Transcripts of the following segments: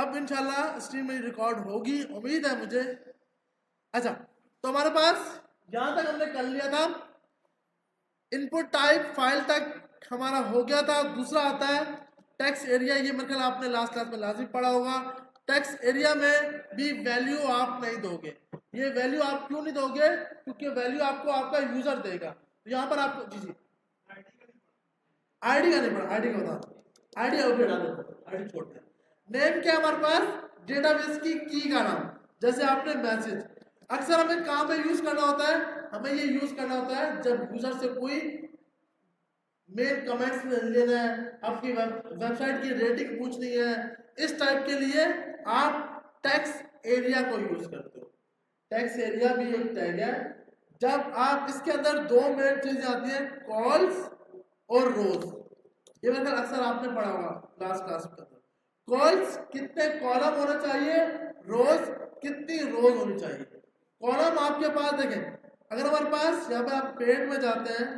अब इंशाल्लाह स्ट्रीम मेरी रिकॉर्ड होगी, उम्मीद है मुझे। अच्छा, तो हमारे पास यहाँ तक हमने कर लिया था, इनपुट टाइप फाइल तक हमारा हो गया था। दूसरा आता है टेक्स्ट एरिया। ये मेरे ख्याल आपने लास्ट क्लास में लाजिम पढ़ा होगा। टेक्स्ट एरिया में भी वैल्यू आप नहीं दोगे। ये वैल्यू आप क्यों नहीं दोगे? क्योंकि वैल्यू आपको आपका यूजर देगा। तो यहाँ पर आपको जी आईडी का नहीं पड़ा, आईडी का बता, आईडी आउट डाल दो, आईडी छोड़ दे। नेम क्या है हमारे पास? डेटाबेस की का नाम। जैसे आपने मैसेज अक्सर हमें कहाँ पे यूज करना होता है? हमें ये यूज करना होता है जब यूजर से कोई मेल कमेंट्स लेना है, आपकी वेबसाइट की रेटिंग पूछनी है, इस टाइप के लिए आप टेक्स्ट एरिया को यूज करते हो। टेक्स्ट एरिया भी एक टैग है। जब आप इसके अंदर दो मेन चीजें आती हैं, कॉल्स और रोज। ये मतलब अक्सर आपने पढ़ा होगा लास्ट क्लास के अंदर। कॉल्स कितने कॉलम होने चाहिए, रोज कितनी रोज होनी चाहिए। कॉलम आपके पास देखें, अगर हमारे पास यहाँ पर आप पेड में जाते हैं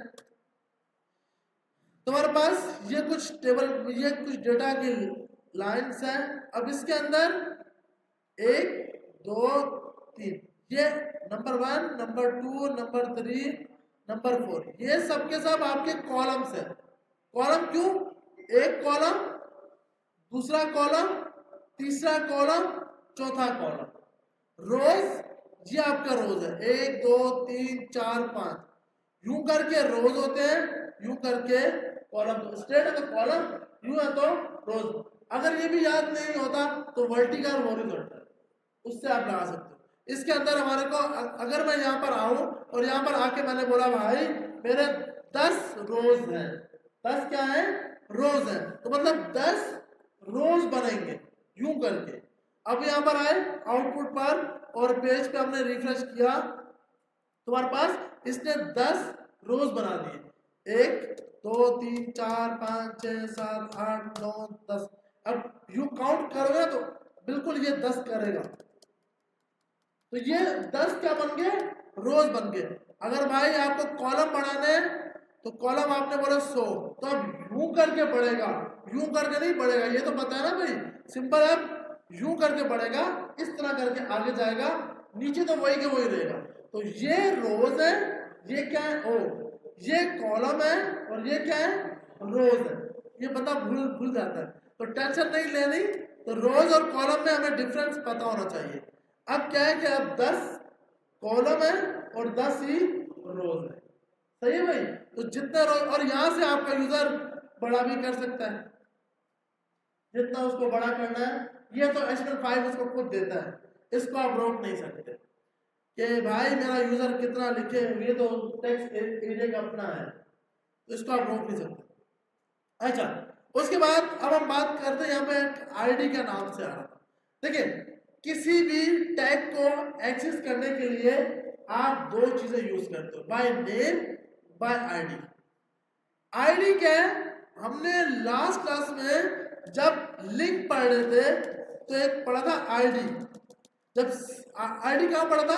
तो हमारे पास ये कुछ टेबल, ये कुछ डेटा की लाइंस हैं। अब इसके अंदर 1 2 3 ये नंबर 1, नंबर 2, नंबर 3, नंबर 4, ये सब के सब आपके कॉलम्स हैं। कॉलम क्यों? एक कॉलम, दूसरा कॉलम, तीसरा कॉलम, चौथा कॉलम। रोज ये आपका रोज है, 1 2 3 4 5, यूं करके रोज होते हैं, यूं करके कॉलम। स्ट्रेट है तो कॉलम, यूं है तो रोज। अगर ये भी याद नहीं होता तो वर्टिकल हॉरिजॉन्टल, उससे आप लगा सकते हो। इसके अंदर हमारे को अगर मैं यहाँ पर आऊं और यहाँ पर आके मैंने बोला भाई मेरे 10 रोज हैं, 10 क्या है? रोज है, तो मतलब 10 रोज बनेंगे यूं करके। अब यहाँ पर आए आउटपुट पर और पेज पे हमने रिफ्रेश किया, तुम्हारे पास इसने 10 रोज बना दिए। 1 2 3 4 5 6 7 8 9 10। अब यू काउंट करोगे तो बिल्कुल ये 10 करेगा। तो ये 10 क्या बन गए? रोज बन गए। अगर भाई आपको कॉलम बढ़ाने तो कॉलम आपने बोला 100, तो अब यूं करके बढ़ेगा, यूं करके नहीं बढ़ेगा। ये तो पता है ना भाई, सिंपल है। यूं करके बढ़ेगा, इस तरह करके आगे जाएगा, नीचे तो वही के वही रहेगा। तो ये रोज है, ये क्या है? ओ, ये कॉलम है और ये क्या है? रोज है। ये पता भूल जाता है, तो टेंशन नहीं लेनी। तो रोज और कॉलम में हमें डिफरेंस पता होना चाहिए। अब क्या है कि अब 10 कॉलम है और 10 ही रोज है। सही है भाई? तो जितना रोज, और यहां से आपका यूजर बड़ा भी कर सकता है जितना उसको बड़ा करना है। ये तो HTML5 उसको खुद देता है, इसको आप रोक नहीं सकते कि भाई मेरा यूजर कितना लिखे। ये तो टेक्स्ट एरिया का अपना है, तो इसको आप रोक नहीं सकते। अच्छा, उसके बाद अब हम बात करते हैं यहाँ पे आईडी के नाम से आ रहा था। देखिए, किसी भी टैग को एक्सेस करने के लिए आप दो चीजें यूज करते हो, by name, bye ID. ID क्या है? हमने लास्ट क्लास में जब लिंक पढ़ रहे थे तो एक पढ़ा था आईडी। जब आईडी कहां पढ़ा था?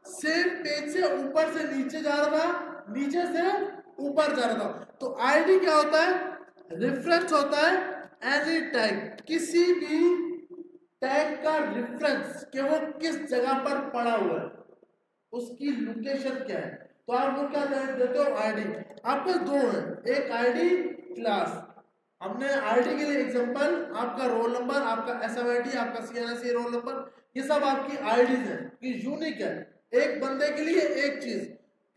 सेम पेज से ऊपर से नीचे जा रहा था, नीचे से ऊपर जा रहा था। तो आईडी क्या होता है? रेफरेंस होता है एनी टैग, किसी भी टैग का रेफरेंस कि वो किस जगह पर पड़ा हुआ है, उसकी लोकेशन क्या है। तो आप वो क्या देते हो? आईडी। आपके दो है, एक आईडी क्लास। हमने आईडी के लिए एग्जांपल आपका रोल नंबर, आपका SMID, आपका CNSE रोल नंबर, ये सब आपकी आईडीज है, ये यूनिक है। एक बंदे के लिए एक चीज,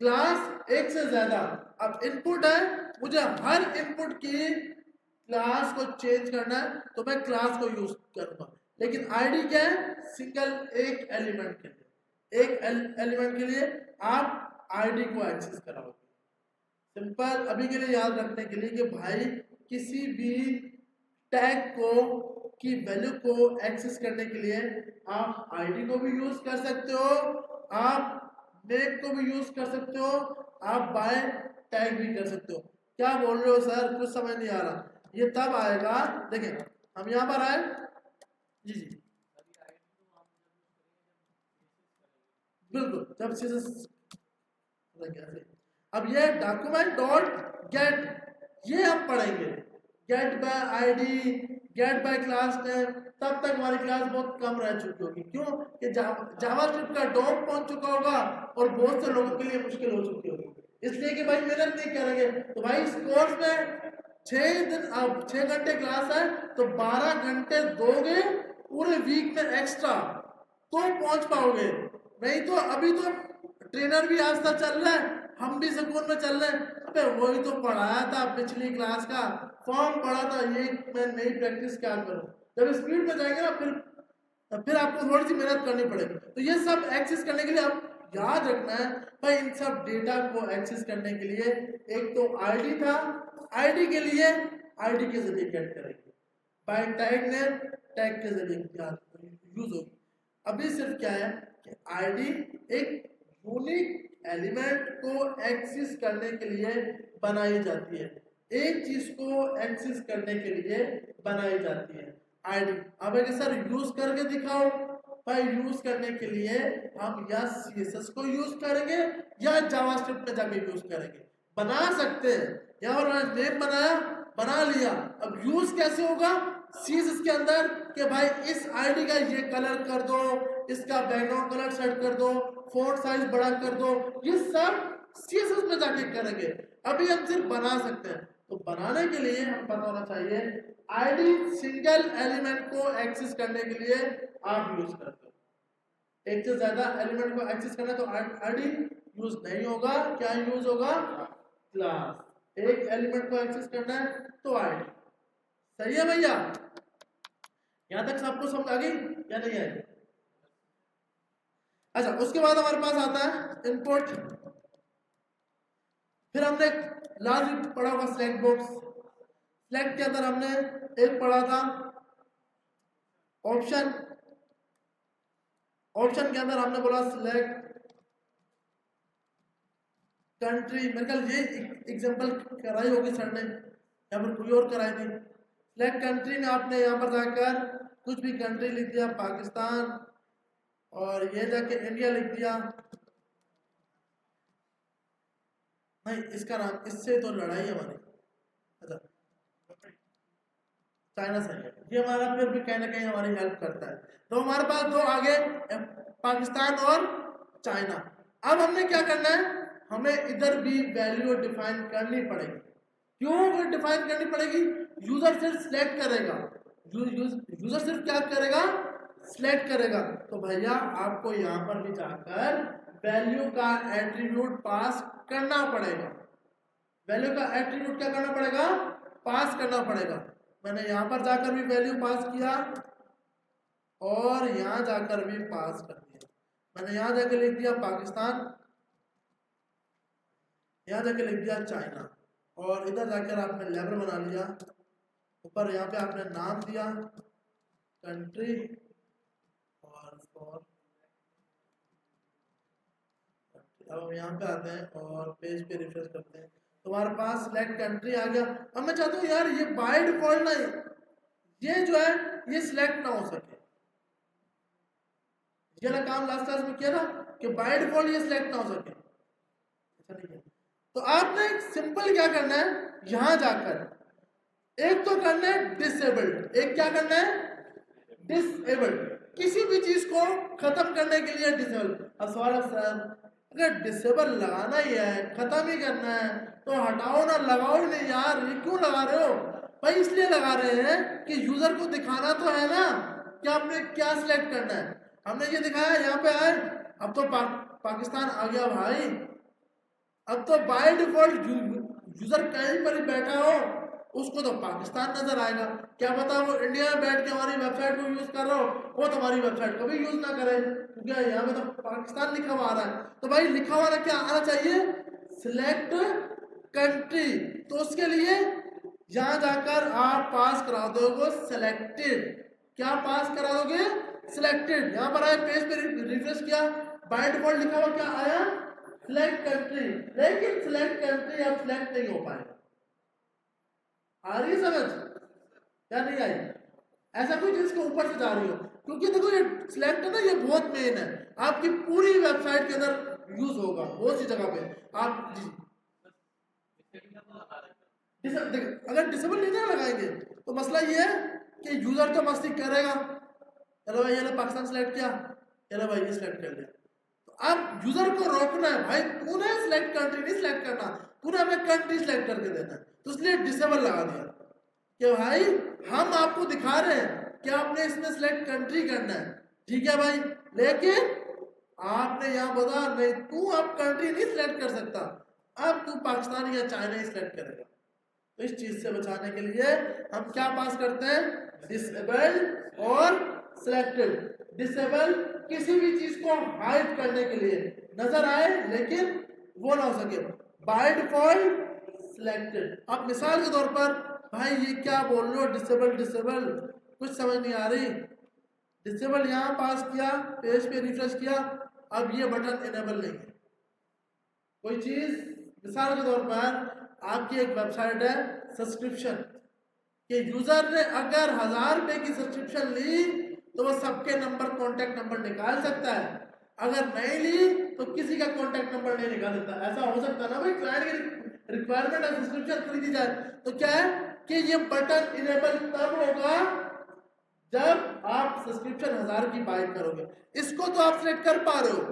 क्लास एक से ज्यादा। अब इनपुट है, मुझे हर इनपुट की क्लास को चेंज करना है तो मैं क्लास को यूज करूंगा। लेकिन आईडी क्या है? सिंगल एक एलिमेंट के लिए, एक एलिमेंट के लिए आप आईडी को एक्सेस कराओगे। सिंपल अभी के लिए याद रखने के लिए कि भाई किसी भी टैग को की वैल्यू को एक्सेस करने के लिए आप आईडी को भी यूज कर सकते हो, आप नेम को भी यूज कर सकते हो, आप बाय टैग भी कर सकते हो। क्या बोल रहे हो सर? कुछ समझ नहीं आ रहा। ये तब आएगा, देखिए हम यहाँ पर आए जी जी बिल्कुल, जब चीजें अब ये डॉक्यूमेंट डॉट गेट, ये हम पढ़ेंगे। Get by ID, get by class name, तब तक हमारी क्लास बहुत कम रह चुकी होगी। क्यों कि जावास्क्रिप्ट का डॉग पहुंच चुका होगा और बहुत से लोगों के लिए मुश्किल हो चुकी होगी, इसलिए कि भाई मेहनत नहीं करेंगे। तो भाई इस कोर्स में 6 घंटे क्लास है, तो 12 घंटे दोगे पूरे वीक में एक्स्ट्रा तो पहुंच पाओगे। नहीं तो अभी तो ट्रेनर भी आज तक चल रहा है, हम भी सुकून में चल रहे हैं। अबे वही तो पढ़ाया था पिछली क्लास का फॉर्म पढ़ा था, ये मैं नई प्रैक्टिस क्या करूं। जब स्पीड में जाएंगे ना फिर आपको थोड़ी सी मेहनत करनी पड़ेगी। तो ये सब एक्सेस करने के लिए आप याद रखना है भाई, इन सब डेटा को एक्सेस करने के लिए एक तो आईडी था, आईडी के लिए आईडी के जरिए गेट करेंगे, बाय टैग नेम टैग के जरिए यूज होगी। अभी सिर्फ क्या है कि आईडी एक यूनिक एलिमेंट को एक्सेस करने के लिए बनाई जाती है, एक चीज को एक्सेस करने के लिए बनाई जाती है आईडी। अब अगर सर यूज करके दिखाओ, भाई यूज करने के लिए हम या CSS को यूज करेंगे या जावास्क्रिप्ट में जाके यूज करेंगे। बना सकते हैं, यहाँ पर नेम बनाया, बना लिया, अब यूज कैसे होगा CSS के अंदर कि भाई इस आईडी का ये कलर कर दो, इसका बैकग्राउंड कलर सेट कर दो, फॉन्ट साइज बड़ा कर दो, ये सब CSS में जाके करेंगे। अभी हम सिर्फ बना सकते हैं, तो बनाने के लिए हम पता होना चाहिए आईडी सिंगल एलिमेंट को एक्सेस करने के लिए आप यूज करते हो। एक से ज्यादा एलिमेंट को एक्सेस करना तो आईडी यूज नहीं होगा, क्या यूज होगा क्लास। एक एलिमेंट को एक्सेस करना है तो आईडी। सही है भैया, यहां तक सबको समझ आ गई या नहीं आई? अच्छा, उसके बाद हमारे पास आता है इनपुट। फिर हमने लास्ट पढ़ा हुआ सिलेक्ट बॉक्स। सिलेक्ट के अंदर हमने एक पढ़ा था ऑप्शन। ऑप्शन के अंदर हमने बोला सिलेक्ट कंट्री। मेरे ख्याल ये एग्जांपल कराई होगी सर ने या फिर कोई और कराई थी। सिलेक्ट कंट्री में आपने यहाँ पर जाकर कुछ भी कंट्री लिख दिया, पाकिस्तान, और ये जाके इंडिया लिख दिया। नहीं, इसका नाम, इससे तो लड़ाई है हमारी। अच्छा, चाइना से है ये हमारा, फिर भी कहीं ना कहीं हमारी हेल्प करता है। तो हमारे पास दो आगे पाकिस्तान और चाइना। अब हमने क्या करना है, हमें इधर भी वैल्यू डिफाइन करनी पड़ेगी। क्यों डिफाइन करनी पड़ेगी? यूजर सिर्फ सिलेक्ट करेगा, यूजर सिर्फ क्या करेगा, सिलेक्ट करेगा। तो भैया आपको यहाँ पर भी जाकर वैल्यू का एट्रीब्यूट पास करना पड़ेगा। वैल्यू का एट्रीब्यूट क्या करना पड़ेगा, पास करना पड़ेगा। मैंने यहाँ पर जाकर भी वैल्यू पास किया और यहाँ जाकर भी पास कर दिया। मैंने यहाँ जाकर लिख दिया पाकिस्तान, यहाँ जाकर लिख दिया चाइना, और इधर जाकर आपने लेबल बना लिया। ऊपर यहाँ पे आपने नाम दिया कंट्री, और अब हम यहाँ पे आते हैं और पेज पे रिफ्रेश करते हैं, तो हमारे पास सिलेक्ट कंट्री आ गया। अब मैं चाहता हूँ यार ये बाय डिफॉल्ट ना, ये जो है ये सिलेक्ट ना हो सके। ये ना काम लास्ट क्लास में किया ना कि बाय डिफॉल्ट ये सिलेक्ट ना हो सके। अच्छा ठीक है, तो आपने सिंपल क्या करना है, यहां जाकर एक तो करना है डिसेबल्ड, एक क्या करना है डिसेबल्ड, किसी भी चीज को खत्म करने के लिए डिसेबल। अब सवाल सर अगर डिसेबल लगाना ही है, खत्म ही करना है, तो हटाओ ना, लगाओ ही नहीं यार, ये क्यों लगा रहे हो? भाई इसलिए लगा रहे हैं कि यूजर को दिखाना तो है ना कि आपने क्या सिलेक्ट करना है। हमने ये दिखाया, यहाँ पे आए, अब तो पाकिस्तान आ गया भाई। अब तो बाय डिफॉल्ट यूजर कहीं पर ही बैठा हो उसको तो पाकिस्तान नजर आएगा। क्या पता वो इंडिया में बैठ के हमारी वेबसाइट को यूज कर रहा हो, वो तुम्हारी वेबसाइट को भी यूज ना करे, क्योंकि यहाँ पे तो पाकिस्तान लिखा हुआ आ रहा है। तो भाई लिखा हुआ क्या आना चाहिए, सिलेक्ट कंट्री। तो उसके लिए यहाँ जाकर आप पास करा दोगे सिलेक्टेड। क्या पास करा दोगे, सिलेक्टेड। यहाँ पर आए, पेज पे रिफ्रेश किया, बाय डिफॉल्ट लिखा हुआ क्या आया, सिलेक्ट कंट्री। लेकिन सिलेक्ट कंट्री अब सिलेक्ट नहीं हो पाएगा। आ रही है समझ या नहीं आई? ऐसा कोई जिसके ऊपर से जा रही हो, क्योंकि देखो ये सिलेक्ट है ना, ये बहुत मेन है, आपकी पूरी वेबसाइट के अंदर यूज होगा बहुत सी जगह पे। आप अगर डिसेबल नहीं ना लगाएंगे तो मसला ये है कि यूजर तो मस्ती करेगा, चलो भाई ये लो पाकिस्तान सेलेक्ट किया, चलो भाई ये सेलेक्ट कर लिया। तो अब यूजर को रोकना है, भाई तूने सिलेक्ट कंट्री नहीं सिलेक्ट करना, तूने हमें कंट्री सिलेक्ट करके देना है, तो इसलिए डिसेबल लगा दिया कि भाई हम आपको दिखा रहे हैं कि आपने इसमें सिलेक्ट कंट्री करना है, ठीक है भाई, लेकिन आपने यहाँ बता नहीं, तू अब कंट्री नहीं सिलेक्ट कर सकता, अब तू पाकिस्तान या चाइना ही सिलेक्ट करेगा। तो इस चीज से बचाने के लिए हम क्या पास करते हैं, डिसेबल और सिलेक्टेड। डिसेबल किसी भी चीज को हाइड करने के लिए, नजर आए लेकिन वो ना हो सके, बाय डिफॉल्ट सिलेक्टेड। अब मिसाल के तौर पर भाई ये क्या बोल रहे हो, डिसेबल डिसेबल कुछ समझ नहीं आ रही, डिसेबल यहाँ पास किया, पेज पे रिफ्रेश किया, अब ये बटन इनेबल नहीं है। कोई चीज मिसाल के तौर पर आपकी एक वेबसाइट है सब्सक्रिप्शन के, यूजर ने अगर 1000 रुपए की सब्सक्रिप्शन ली तो वो सबके नंबर कॉन्टेक्ट नंबर निकाल सकता है, अगर नहीं ली तो किसी का कॉन्टेक्ट नंबर नहीं निकाल सकता। ऐसा हो सकता है ना भाई, क्लाइंट की रिक्वायरमेंट है सब्सक्रिप्शन खरीदी जाए, तो क्या है कि ये बटन इनेबल तब होगा जब आप सब्सक्रिप्शन 1000 की बाय करोगे। इसको तो आप सिलेक्ट कर पा रहे हो,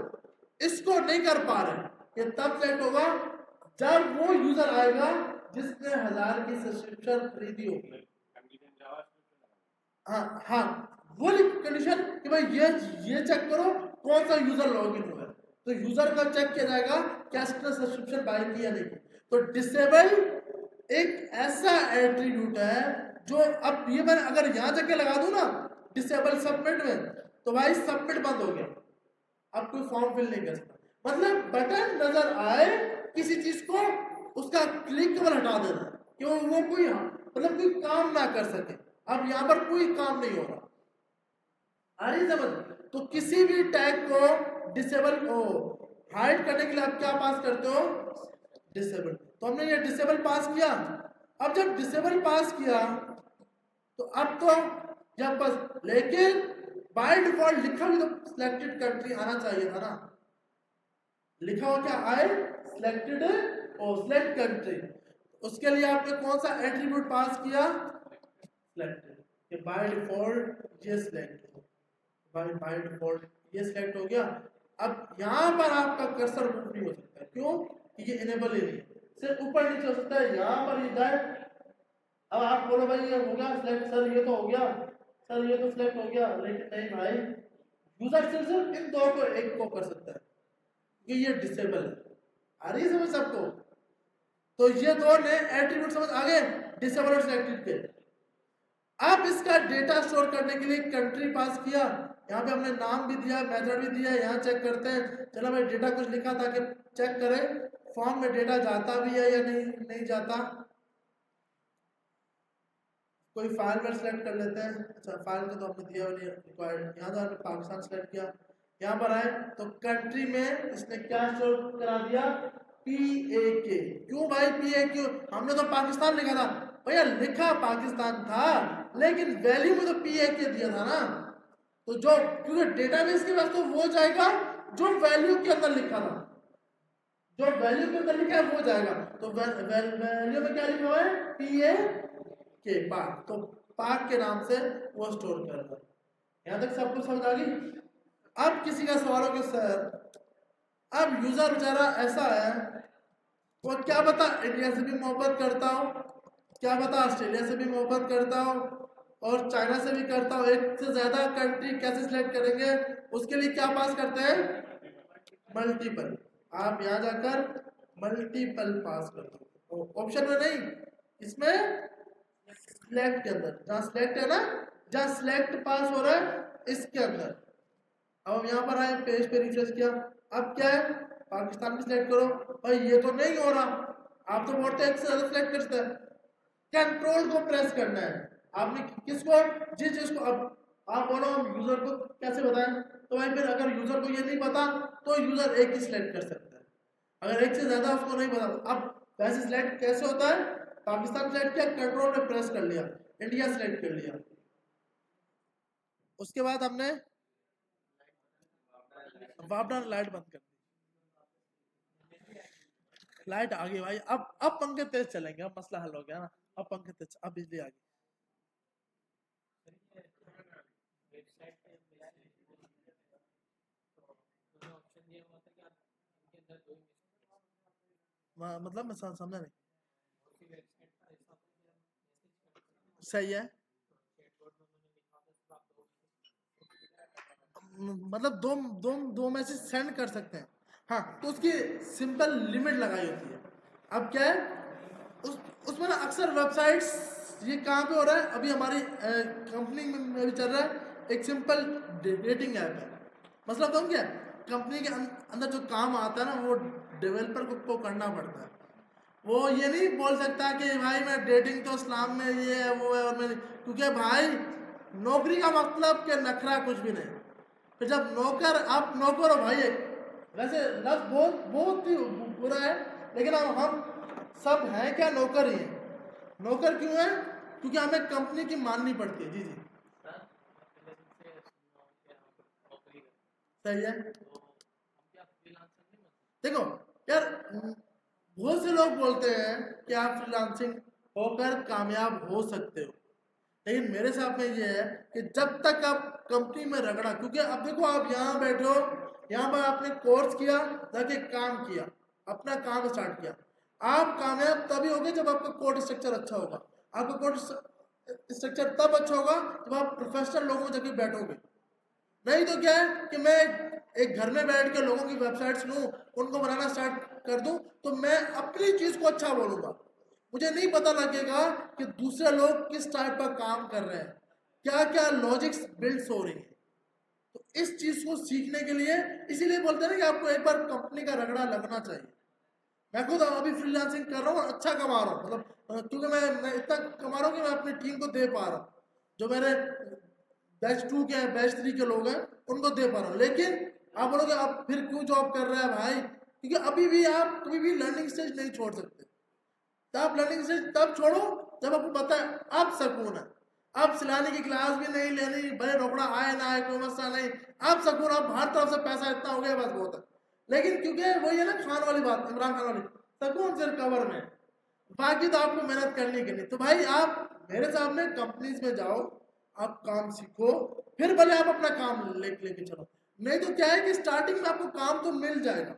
इसको नहीं कर पा रहे, ये तब सिलेक्ट होगा जब वो यूजर आएगा जिसने 1000 की सब्सक्रिप्शन खरीदी होगी। हाँ हाँ, वो कंडीशन कि भाई ये चेक करो कौन सा यूजर लॉगिन हुआ है, तो यूजर का चेक किया जाएगा क्या इसने सब्सक्रिप्शन बाय की या नहीं। तो डिसेबल एक ऐसा एट्रीब्यूट है जो, अब ये मैं अगर यहां जाके लगा दूं ना डिसेबल सबमिट में, तो भाई सबमिट बंद हो गया, अब कोई फॉर्म फिल नहीं कर सकता। मतलब बटन नजर आए किसी चीज को, उसका क्लिक केवल हटा देना कि वो कोई मतलब कोई काम ना कर सके, अब यहां पर कोई काम नहीं हो रहा, आ रही समझ। तो किसी भी टैग को डिसेबल को हाइड करने के लिए आप क्या पास करते हो, डिसेबल। तो हमने ये डिसेबल पास किया। अब जब डिसेबल पास किया तो अब तो जब बस, लेकिन बाय डिफॉल्ट लिखा भी तो सिलेक्टेड कंट्री आना चाहिए था ना, लिखा हो क्या आए सिलेक्टेड और सिलेक्ट कंट्री। उसके लिए आपने कौन सा एट्रीब्यूट पास किया, सिलेक्टेड, कि बाय डिफॉल्ट ये सिलेक्ट, बाय डिफॉल्ट ये सिलेक्ट हो गया। अब यहां पर आपका कर्सर मूव नहीं हो सकता, क्यों कि ये इनेबल ही नहीं, सिर्फ ऊपर नीचे हो सकता है, यहां पर ये जाए। अब आप बोलो भाई ये हो गया सिलेक्ट, सर ये तो हो गया, सर ये तो सिलेक्ट हो गया, लेकिन नहीं भाई, यूजर सिर्फ इन दो को एक को कर सकता है कि ये डिसेबल है। आ रही है समझ सबको। तो ये दो नए एट्रीब्यूट समझ आ गए, डिसेबल और सिलेक्टेड के। अब इसका डेटा स्टोर करने के लिए कंट्री पास किया, यहाँ पे हमने नाम भी दिया, मेथड भी दिया, यहाँ चेक करते हैं, चलो भाई डेटा कुछ लिखा था कि चेक करें फॉर्म में डेटा जाता भी है या नहीं जाता। कोई फाइल पर सिलेक्ट कर लेते हैं, अच्छा फाइल को तो हमने दिया नहीं रिक्वायर्ड, यहाँ तो हमने पाकिस्तान सिलेक्ट किया, यहाँ पर आए तो कंट्री में इसने क्या स्टोर करा दिया, PAK। क्यों भाई PAK, हमने तो पाकिस्तान लिखा था, भैया लिखा पाकिस्तान था लेकिन वैल्यू में तो PAK दिया था ना, तो जो क्योंकि डेटाबेस के पास तो वो जाएगा जो वैल्यू के अंदर लिखा था, जो वैल्यू के अंदर लिखा है वो जाएगा। तो वैल्यू में क्या लिखा हुआ है, PAK पाक, तो पाक के नाम से वो स्टोर कर रहा है। यहां तक सब कुछ समझ आ गई। अब किसी का सवाल हो कि सर अब यूजर बेचारा ऐसा है, वो क्या बता इंडिया से भी मोहब्बत करता हो, क्या बता ऑस्ट्रेलिया से भी मोहब्बत करता हो और चाइना से भी करता हो, एक से ज्यादा कंट्री कैसे सिलेक्ट करेंगे, उसके लिए क्या पास करते हैं, मल्टीपल। आप यहां जाकर मल्टीपल पास कर दो, ऑप्शन में नहीं, इसमें सिलेक्ट के अंदर, जहां सिलेक्ट है ना, जहां सिलेक्ट पास हो रहा है इसके अंदर। अब हम यहाँ पर आए, पेज पे रिफ्रेश किया, अब क्या है पाकिस्तान भी सिलेक्ट करो, भाई ये तो नहीं हो रहा, आप तो बोलते हैं एक से ज्यादा सिलेक्ट कर सकते हैं, कंट्रोल को प्रेस करना है आपने, किसको, जिस जिसको। अब आप बोलो हम यूजर को कैसे बताएं, तो भाई फिर अगर यूजर को ये नहीं पता तो यूजर एक ही सिलेक्ट कर सकता है, अगर एक से ज्यादा उसको नहीं पता। अब वैसे सिलेक्ट कैसे होता है, पाकिस्तान सिलेक्ट किया, कंट्रोल में प्रेस कर लिया, इंडिया सिलेक्ट कर लिया, उसके बाद हमने वापडा लाइट बंद कर दी, लाइट आ गई भाई, अब पंखे तेज चलेंगे, अब मसला हल हो गया ना, अब पंखे तेज, अब बिजली आ गई। मतलब मैं समझा नहीं। सही है। मतलब दो दो दो मैसेज सेंड कर सकते हैं। हाँ, तो उसकी सिंपल लिमिट लगाई होती है। अब क्या है, उस उसमें ना अक्सर वेबसाइट्स, ये कहाँ पे हो रहा है अभी हमारी कंपनी में भी चल रहा है, एक सिंपल डेटिंग ऐप है। मतलब तो क्या कंपनी के अंदर जो काम आता है ना वो डेवलपर को करना पड़ता है। वो ये नहीं बोल सकता कि भाई मैं डेटिंग तो इस्लाम में ये है वो है और मैं, क्योंकि भाई नौकरी का मतलब के नखरा कुछ भी नहीं। फिर जब नौकर, आप नौकर हो भाई, वैसे लफ्ज बहुत बहुत ही बुरा है, लेकिन अब हम सब हैं क्या, नौकर ही हैं। नौकर क्यों है? क्योंकि हमें कंपनी की माननी पड़ती है। जी जी सही है। देखो यार, बहुत से लोग बोलते हैं कि आप फ्रीलांसिंग होकर कामयाब हो सकते हो, लेकिन मेरे साथ में ये है कि जब तक आप कंपनी में रगड़ा, क्योंकि अब देखो आप यहाँ बैठे हो, यहाँ पर आपने कोर्स किया, जाके काम किया, अपना काम स्टार्ट किया। आप कामयाब तभी होगे जब आपका कोड स्ट्रक्चर अच्छा होगा। आपका कोड स्ट्रक्चर तब अच्छा होगा जब आप प्रोफेशनल लोगों में जाके बैठोगे। नहीं तो क्या है कि मैं एक घर में बैठ के लोगों की वेबसाइट्स लूँ, उनको बनाना स्टार्ट कर दूँ, तो मैं अपनी चीज़ को अच्छा बोलूँगा, मुझे नहीं पता लगेगा कि दूसरे लोग किस टाइप का काम कर रहे हैं, क्या क्या लॉजिक्स बिल्ड्स हो रही है। तो इस चीज़ को सीखने के लिए, इसीलिए बोलते हैं ना कि आपको एक बार कंपनी का रगड़ा लगना चाहिए। मैं खुद अभी फ्रीलांसिंग कर रहा हूँ और अच्छा कमा रहा हूँ, मतलब क्योंकि मैं इतना कमा रहा हूँ कि मैं अपनी टीम को दे पा रहा हूँ। जो मेरे बैच 2 के हैं, बैच 3 के लोग हैं, उनको दे पा रहा हूँ। लेकिन आप बोलोगे आप फिर क्यों जॉब कर रहे हैं भाई, क्योंकि अभी भी आप कभी भी लर्निंग स्टेज नहीं छोड़ सकते। तो आप लर्निंग स्टेज तब छोड़ो जब आपको पता है अब सकून है, अब सिलाने की क्लास भी नहीं लेनी, भले रोकड़ा आए ना आए कोई मसला नहीं, अब सकून, अब हर तरफ से पैसा इतना हो गया बस बहुत है। लेकिन क्योंकि वही है ना खान वाली बात, इमरान खान वाली, सकून सिर्फ कवर में, बाकी तो आपको मेहनत करनी करनी। तो भाई आप मेरे सामने कंपनीज में जाओ, आप काम सीखो, फिर भले आप अपना काम लेके चलो। नहीं तो क्या है कि स्टार्टिंग में आपको काम तो मिल जाएगा,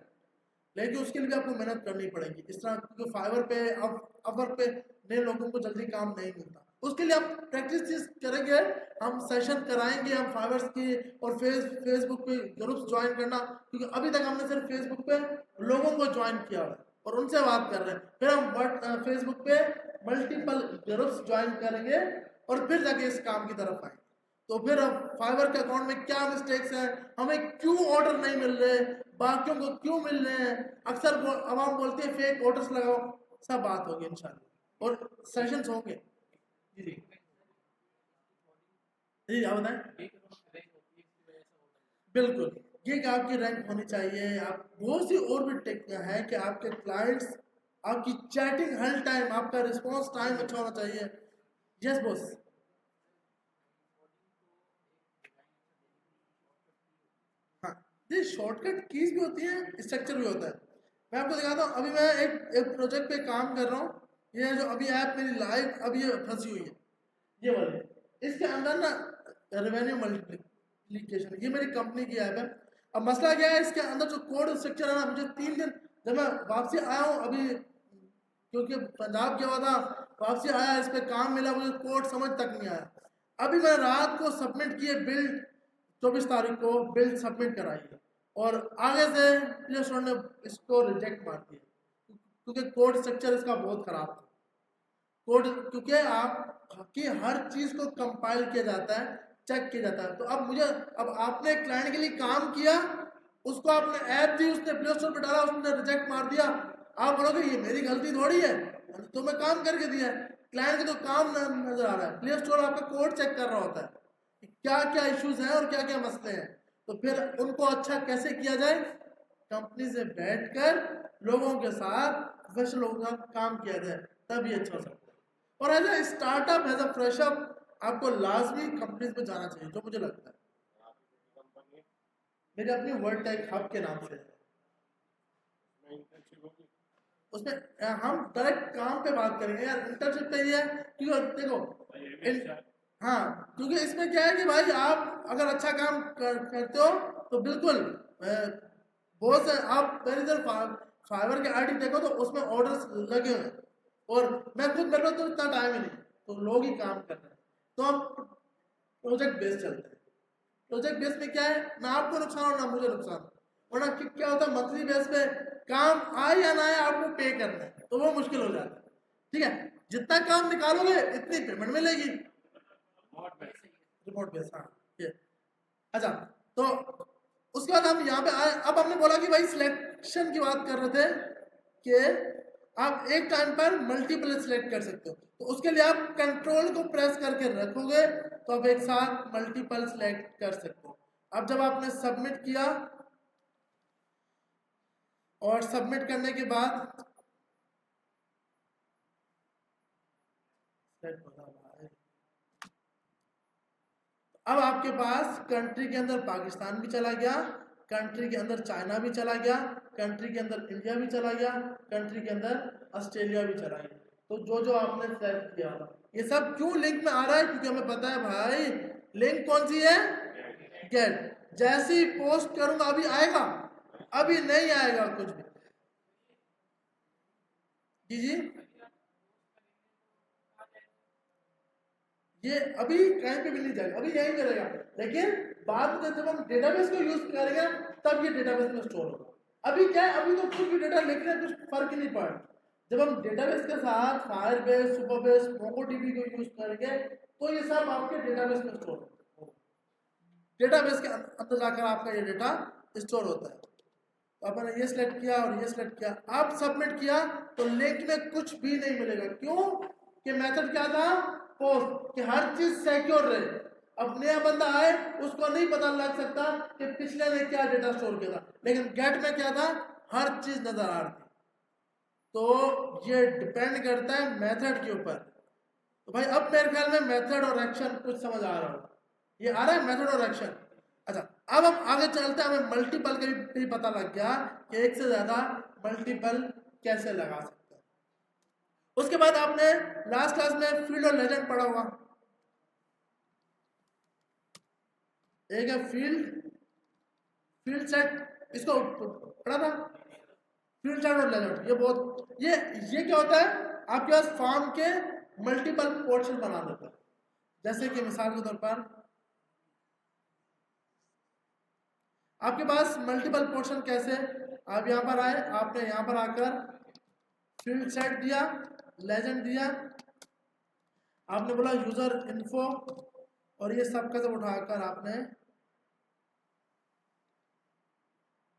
लेकिन उसके लिए भी आपको मेहनत करनी पड़ेगी। इस तरह क्योंकि फाइवर पे, अपवर्क पे नए लोगों को जल्दी काम नहीं मिलता। उसके लिए आप प्रैक्टिस करेंगे, हम सेशन कराएंगे, हम फाइवर्स की और फेसबुक पे ग्रुप्स ज्वाइन करना, क्योंकि अभी तक हमने सिर्फ फेसबुक पे लोगों को ज्वाइन किया हुआ है और उनसे बात कर रहे हैं। फिर हम फेसबुक पे मल्टीपल ग्रुप्स ज्वाइन करेंगे और फिर जाके इस काम की तरफ आएंगे। तो फिर अब फाइवर के अकाउंट में क्या मिस्टेक्स हैं, हमें क्यों ऑर्डर नहीं मिल रहे, बाकियों को क्यों मिल रहे हैं, अक्सर आवाम बोलती है फेक ऑर्डर्स लगाओ, सब बात होगी इंशाल्लाह और सेशंस होंगे। जी जी जी आप बताएं। बिल्कुल, ये कि आपकी रैंक होनी चाहिए। आप बहुत सी और भी टेक है कि आपके क्लाइंट्स, आपकी चैटिंग हर टाइम, आपका रिस्पॉन्स टाइम अच्छा होना चाहिए। Yes boss. हाँ, ये शॉर्टकट कीज भी होती है, स्ट्रक्चर भी होता है। मैं आपको दिखाता हूँ, अभी मैं एक एक प्रोजेक्ट पे काम कर रहा हूँ। ये जो अभी ऐप मेरी लाइव अभी ये फंसी हुई है, ये वाली, इसके अंदर ना रेवेन्यू मल्टीप्लिकेशन, ये मेरी कंपनी की ऐप है। अब मसला क्या है, इसके अंदर जो कोड स्ट्रक्चर है ना, मुझे 3 दिन, जब मैं वापसी आया हूँ अभी, क्योंकि पंजाब गया हुआ था, वापसी आया, इस पे काम मिला, मुझे कोड समझ तक नहीं आया। अभी मैं रात को सबमिट किए बिल्ड, 24 तारीख को बिल्ड सबमिट कराई है, और आगे से प्ले स्टोर ने इसको रिजेक्ट मार दिया, क्योंकि कोड स्ट्रक्चर इसका बहुत खराब था। कोड, क्योंकि आप की हर चीज को कंपाइल किया जाता है, चेक किया जाता है। तो अब मुझे, अब आपने क्लाइंट के लिए काम किया, उसको आपने ऐप दी, उसने प्ले स्टोर पे डाला, उसने रिजेक्ट मार दिया, आप बोलोगे ये मेरी गलती थोड़ी है, तो मैं काम करके दिया है। क्लाइंट को तो काम नजर आ रहा है, प्ले स्टोर आपका कोड चेक कर रहा होता है कि क्या क्या इश्यूज हैं और क्या क्या मसले हैं। तो फिर उनको अच्छा कैसे किया जाए, कंपनी से बैठकर लोगों के साथ, प्रोफेशनल लोगों का काम किया जाए, तभी अच्छा हो सकता है। और as a startup, as a freshup, आपको लाजमी कंपनीज में जाना चाहिए, जो मुझे लगता है। मेरी अपनी वर्ल्ड टेक हब के नाम से है, उसमें हम डायरेक्ट काम पे बात करेंगे यार। इंटर्नशिप पे ये है कि देखो हाँ, क्योंकि इसमें क्या है कि भाई आप अगर अच्छा काम करते हो तो बिल्कुल बहुत से आप मेरी इधर फाइवर के आर्टिक देखो तो उसमें ऑर्डर्स लगे हुए हैं, और मैं खुद मेरे पास तो इतना टाइम ही नहीं, तो लोग ही काम कर रहे हैं, तो हम प्रोजेक्ट बेस चलते हैं। प्रोजेक्ट बेस में क्या है, ना आपको नुकसान हो ना मुझे नुकसान, वरना क्या होता है मंथली बेस पे काम आए या ना आए आपको पे करना है, तो वो मुश्किल हो जाता है। ठीक है, जितना काम निकालोगे इतनी पेमेंट मिलेगी। रिमोट बेस, हाँ ये। अच्छा, तो उसके बाद हम यहाँ पे आए, अब हमने बोला कि भाई सिलेक्शन की बात कर रहे थे कि आप एक टाइम पर मल्टीपल सिलेक्ट कर सकते हो, तो उसके लिए आप कंट्रोल को प्रेस करके रखोगे तो आप एक साथ मल्टीपल सिलेक्ट कर सकते हो। अब जब आपने सबमिट किया, और सबमिट करने के बाद अब आपके पास कंट्री के अंदर पाकिस्तान भी चला गया, कंट्री के अंदर चाइना भी चला गया, कंट्री के अंदर इंडिया भी चला गया, कंट्री के अंदर ऑस्ट्रेलिया भी चला गया। तो जो जो आपने सेलेक्ट किया था, ये सब क्यों लिंक में आ रहा है, क्योंकि हमें पता है भाई लिंक कौन सी है, गेट। जैसे ही पोस्ट करूंगा अभी आएगा, अभी नहीं आएगा कुछ भी। जी जी, ये अभी कहीं पे भी नहीं जाएगा, अभी यही करेगा, लेकिन बाद में जब हम डेटाबेस को यूज करेंगे तब ये डेटाबेस में स्टोर होगा। अभी क्या है, अभी तो कुछ भी डेटा लिखने कुछ फर्क ही नहीं पड़ा। जब हम डेटाबेस के साथ फायरबेस, सुपरबेस, मोंगोडीबी को यूज करेंगे तो ये सब आपके डेटाबेस में स्टोर होगा। डेटाबेस के अंदर जाकर आपका ये डेटा स्टोर होता है। तो आपने ये सिलेक्ट किया और ये सिलेक्ट किया, आप सबमिट किया तो लिंक में कुछ भी नहीं मिलेगा। क्यों? कि मेथड क्या था, पोस्ट, कि हर चीज सिक्योर रहे। अब नया बंदा आए उसको नहीं पता लग सकता कि पिछले ने क्या डेटा स्टोर किया था, लेकिन गेट में क्या था, हर चीज नजर आ रही थी। तो ये डिपेंड करता है मेथड के ऊपर। तो भाई अब मेरे ख्याल में मेथड और एक्शन कुछ समझ आ रहा हो, ये आ रहा है मेथड और एक्शन। अच्छा, अब हम आगे चलते हैं, हमें मल्टीपल का भी पता लग गया कि एक से ज्यादा मल्टीपल कैसे लगा सकते हैं। उसके बाद आपने लास्ट क्लास में फील्ड और लेजेंड पढ़ा होगा। एक है फील्ड, फील्ड सेट, इसको पढ़ा था, फील्ड सेट और लेजेंड। ये बहुत ये क्या होता है, आपके पास फॉर्म के मल्टीपल पोर्शन बना देता है। जैसे कि मिसाल के तौर पर आपके पास मल्टीपल पोर्शन कैसे, आप यहाँ पर आए, आपने यहाँ पर आकर फील्ड सेट दिया, लेजेंड दिया, आपने बोला यूजर इन्फो, और ये सब का सब उठाकर आपने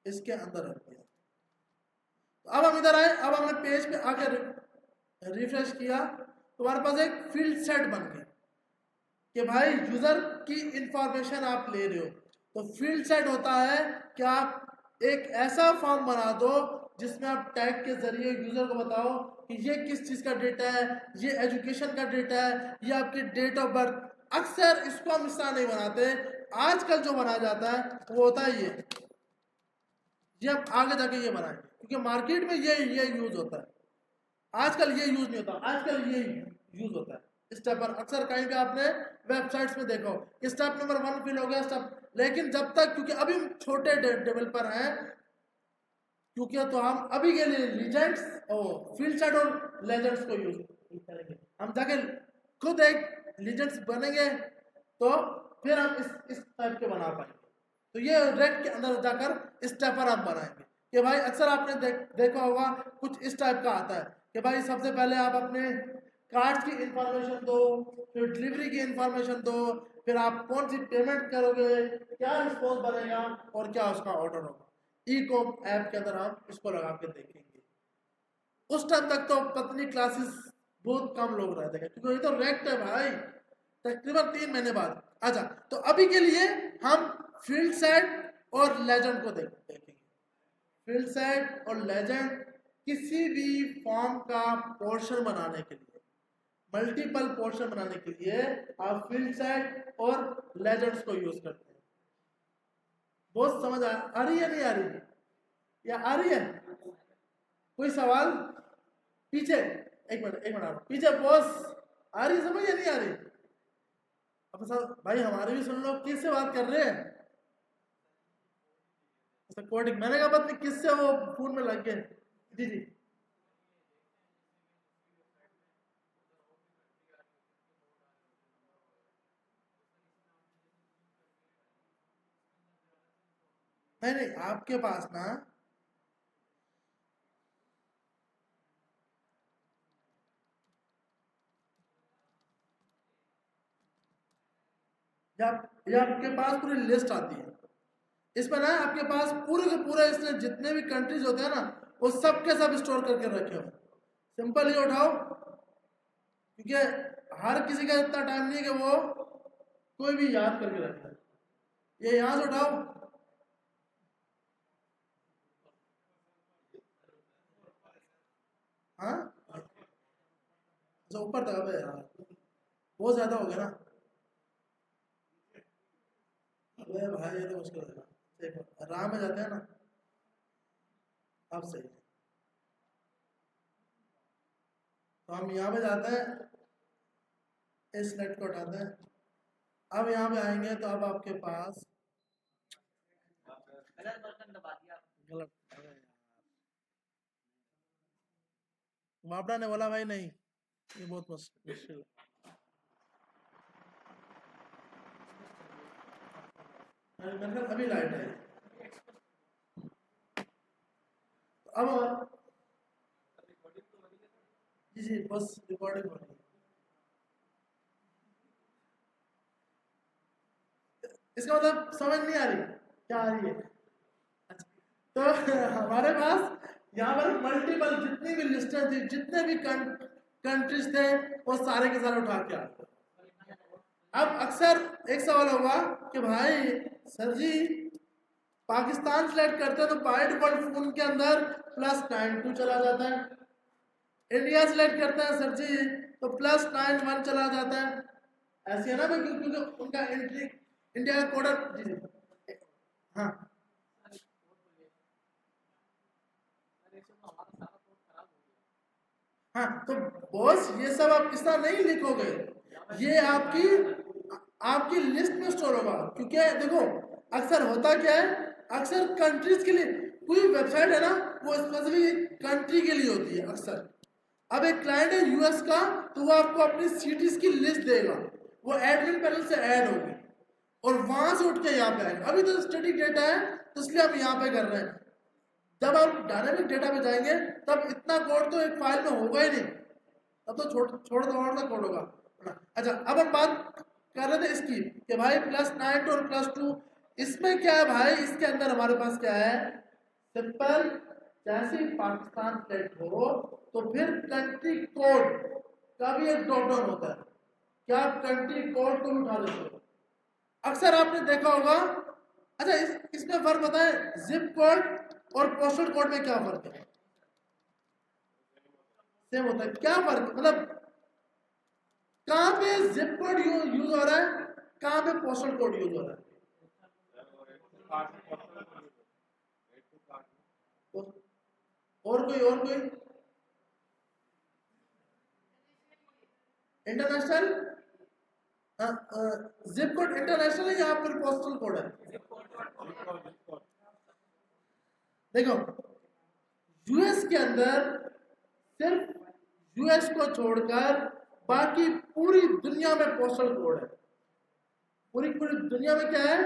इसके अंदर रख दिया। तो अब हम इधर आए, अब हमने पेज पे आकर रिफ्रेश किया तो हमारे पास एक फील्ड सेट बन गया कि भाई यूजर की इंफॉर्मेशन आप ले रहे हो। तो फील्ड सेट होता है कि आप एक ऐसा फॉर्म बना दो जिसमें आप टैग के जरिए यूजर को बताओ कि ये किस चीज का डेटा है, ये एजुकेशन का डेटा है, ये आपकी डेट ऑफ बर्थ। अक्सर इसको हम इस तरह नहीं बनाते, आजकल जो बनाया जाता है वो होता है ये हम आगे जाके ये बनाएंगे, क्योंकि मार्केट में ये यूज होता है। आजकल ये यूज नहीं होता, आजकल ये यूज होता है स्टेप पर। अक्सर कहीं पे आपने वेबसाइट्स में देखो स्टेप नंबर 1 फिल हो गया स्टेप, लेकिन जब तक, क्योंकि अभी हम छोटे डेवलपर हैं, क्योंकि तो हम अभी के लिए लीजेंड्स और फील्ड सेट और लेजेंड्स को यूज करेंगे। हम जाके खुद एक लीजेंड्स बनेंगे तो फिर हम इस टाइप के बना पाएंगे। तो ये रेड के अंदर जाकर स्टेपर हम बनाएंगे कि भाई अक्सर आपने देखा होगा कुछ इस टाइप का आता है कि भाई सबसे पहले आप अपने कार्ड की इंफॉर्मेशन दो, फिर डिलीवरी की इंफॉर्मेशन दो, फिर आप कौन सी पेमेंट करोगे, क्या रिस्पॉन्स बनेगा और क्या उसका ऑर्डर होगा। ई कॉम ऐप के अंदर हम इसको लगा के देखेंगे। उस टाइम तक तो पतली क्लासेस बहुत कम लोग रहते हैं, क्योंकि ये तो रैक्ट है भाई, तकरीबन 3 महीने बाद। अच्छा, तो अभी के लिए हम फील्ड सेट और लेजेंड को देखेंगे। फील्ड सेट और लेजेंड किसी भी फॉर्म का पोर्शन बनाने के लिए, मल्टीपल पोर्शन बनाने के लिए आप फील्ड सेट और लेजेंड्स को यूज करते हैं। बहुत समझ आ रही है, नहीं आ रही है, या आ रही है? कोई सवाल पीछे? एक मिनट पीछे बॉस, आ रही समझ या नहीं आ रही? अब सर भाई हमारे भी सुन लो, किससे बात कर रहे हैं? अच्छा कोडिंग, मैंने कहा पता नहीं किससे वो फोन में लग गए। जी जी। नहीं नहीं, आपके पास ना, ये आपके पास पूरी लिस्ट आती है, इसमें ना आपके पास पूरे के पूरे इसमें जितने भी कंट्रीज होते हैं ना, वो सब के सब स्टोर करके रखे हो। सिंपल ही उठाओ, क्योंकि हर किसी का इतना टाइम नहीं है कि वो कोई भी याद करके रखे। ये यहाँ से उठाओ। हाँ, जो ऊपर तक, अबे यार बहुत ज्यादा हो गया ना। अबे भाई ये तो मुश्किल हो जाएगा। देखो राह में जाते हैं ना, अब सही है। तो हम यहाँ पे जाते हैं, इस नेट को उठाते हैं। अब यहाँ पे आएंगे तो अब आपके पास गलत, अरे यार, मापड़ा ने बोला भाई नहीं, ये बहुत मुश्किल है। मेरे पास अभी लाइट है। तो अब जी जी, बस रिकॉर्डिंग हो रही है। इसका मतलब समझ नहीं आ रही क्या आ रही है? अच्छा, तो हमारे पास यहाँ पर मल्टीपल जितनी भी लिस्टें थी, जितने भी कंट्रीज थे, वो सारे के सारे उठा के आते। अब अक्सर एक सवाल होगा कि भाई सर जी, पाकिस्तान सेलेक्ट करते हैं तो बाय डिफॉल्ट फोन के अंदर +92 चला जाता है। इंडिया सेलेक्ट करते हैं सर जी तो +91 चला जाता है। ऐसे है ना भाई, क्योंकि उनका एंट्री इंडिया का कोडर। जी जी। हाँ हाँ, तो बॉस ये सब आप इस तरह नहीं लिखोगे, ये आपकी आपकी लिस्ट में स्टोर होगा। क्योंकि देखो अक्सर होता क्या है, अक्सर कंट्रीज के लिए कोई वेबसाइट है ना, वो स्पेसिफिक कंट्री के लिए होती है अक्सर। अब एक क्लाइंट है यूएस का, तो वो आपको अपनी सिटीज की लिस्ट देगा, वो एडमिन पैनल से ऐड होगी और वहां से उठ के यहाँ पे आएगा। अभी तो स्टैटिक डेटा है, तो इसलिए हम यहाँ पे कर रहे हैं। जब आप डायनामिक डेटा पे जाएंगे तब इतना कोड तो एक फाइल में होगा ही नहीं, तब तो छोड़ छोड़ दो कोड होगा। अच्छा, अब हम बात कर रहे थे इसकी कि भाई +9 और +2, इसमें क्या है भाई, इसके अंदर हमारे पास क्या है, सिंपल, जैसे ही पाकिस्तान सेलेक्ट हो तो फिर कंट्री कोड का भी एक ड्रॉप डाउन होता है, क्या आप कंट्री कोड को भी उठा देते हो? अक्सर आपने देखा होगा। अच्छा, इसमें फर्क बताएं, जिप कोड और पोस्टल कोड में क्या फर्क है? सेम होता है, क्या फर्क मतलब कहाँ पे जिप कोड यूज हो रहा है, कहाँ पे पोस्टल कोड यूज हो रहा है? और कोई इंटरनेशनल, जिप कोड इंटरनेशनल है या फिर पोस्टल कोड है? देखो यूएस के अंदर सिर्फ यूएस को छोड़कर बाकी पूरी दुनिया में पोस्टल कोड है। पूरी पूरी दुनिया में क्या है?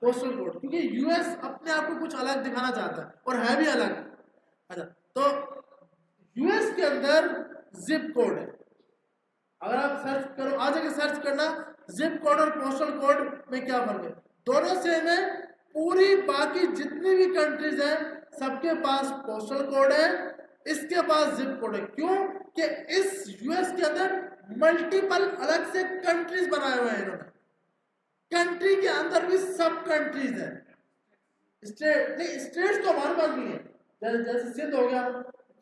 पोस्टल कोड, क्योंकि यूएस अपने आप को कुछ अलग दिखाना चाहता है और है भी अलग। अच्छा, तो यूएस के अंदर जिप कोड है। अगर आप सर्च करो, आ जाके सर्च करना जिप कोड और पोस्टल कोड में क्या फर्क है। दोनों सेम है, पूरी बाकी जितनी भी कंट्रीज हैं सबके पास पोस्टल कोड है, इसके पास जिप कोड है। क्यों? कि इस यूएस के अंदर मल्टीपल अलग से कंट्रीज बनाए हुए हैं इन्होंने, कंट्री के अंदर भी सब कंट्रीज हैं। स्टेट नहीं, स्टेट्स तो हमारे पास भी है, जैसे सिंध हो गया,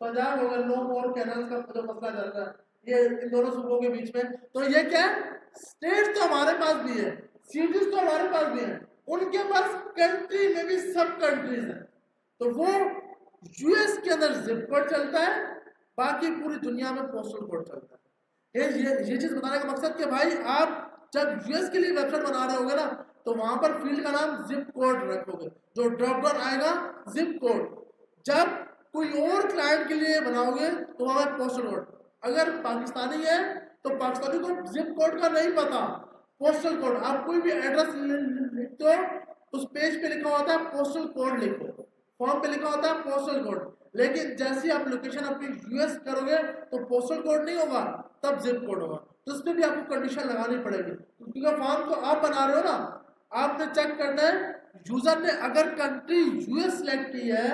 पंजाब हो गया, नो मोर कैनल्स का जो मसला चल रहा है, ये इन दोनों सूबों के बीच में, तो ये क्या है, स्टेट्स तो हमारे पास भी है, सिटीज तो हमारे पास भी है, उनके पास कंट्री में भी सब कंट्रीज हैं। तो वो यूएस के अंदर जिप कोड चलता है, बाकी पूरी दुनिया में पोस्टल कोड चलता है। ये चीज बताने का मकसद कि भाई आप जब यूएस के लिए वेबसाइट बना रहे होगे ना तो वहां पर फील्ड का नाम जिप कोड रखोगे, जो ड्रॉप डाउन आएगा जिप कोड। जब कोई और क्लाइंट के लिए बनाओगे तो वहां पर पोस्टल कोड। अगर पाकिस्तानी है तो पाकिस्तानी को जिप कोड का नहीं पता, पोस्टल कोड। आप कोई भी एड्रेस लिखते हो उस पेज पे लिखा होता है पोस्टल कोड लिखो, फॉर्म पे लिखा होता है पोस्टल कोड। लेकिन जैसे आप लोकेशन अपनी यूएस करोगे तो पोस्टल कोड नहीं होगा, तब जिप कोड होगा। तो उस पर भी आपको कंडीशन लगानी पड़ेगी, क्योंकि फॉर्म तो आप बना रहे हो ना, आपने चेक करना है यूजर ने अगर कंट्री यूएस सेलेक्ट की है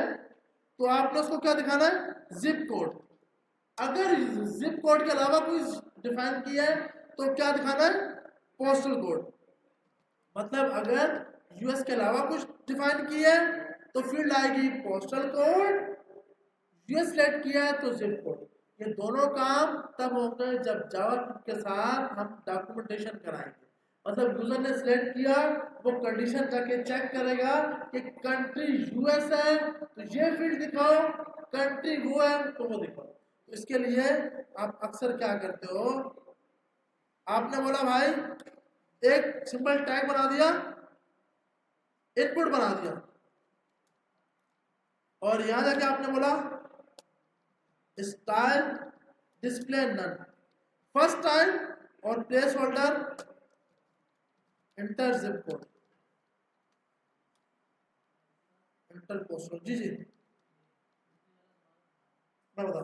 तो आपने उसको क्या दिखाना है, जिप कोड। अगर जिप कोड के अलावा कोई डिफाइन किया है तो क्या दिखाना है, पोस्टल कोड। मतलब अगर यूएस के अलावा कुछ डिफाइन किया है तो फील्ड आएगी पोस्टल कोड, यूएस सेलेक्ट किया है तो जिप कोड। ये दोनों काम तब होंगे जब जावास्क्रिप्ट के साथ हम डॉक्यूमेंटेशन कराएंगे। मतलब यूजर ने सिलेक्ट किया, वो कंडीशन जाके चेक करेगा कि कंट्री यूएस है तो ये फील्ड दिखाओ, कंट्री वो है तो वो दिखाओ। तो इसके लिए आप अक्सर क्या करते हो, आपने बोला भाई एक सिंपल टैग बना दिया, इनपुट बना दिया, और यहां जाके आपने बोला style display none first time और place holder enter zip code, enter postal. जी जी मैं बता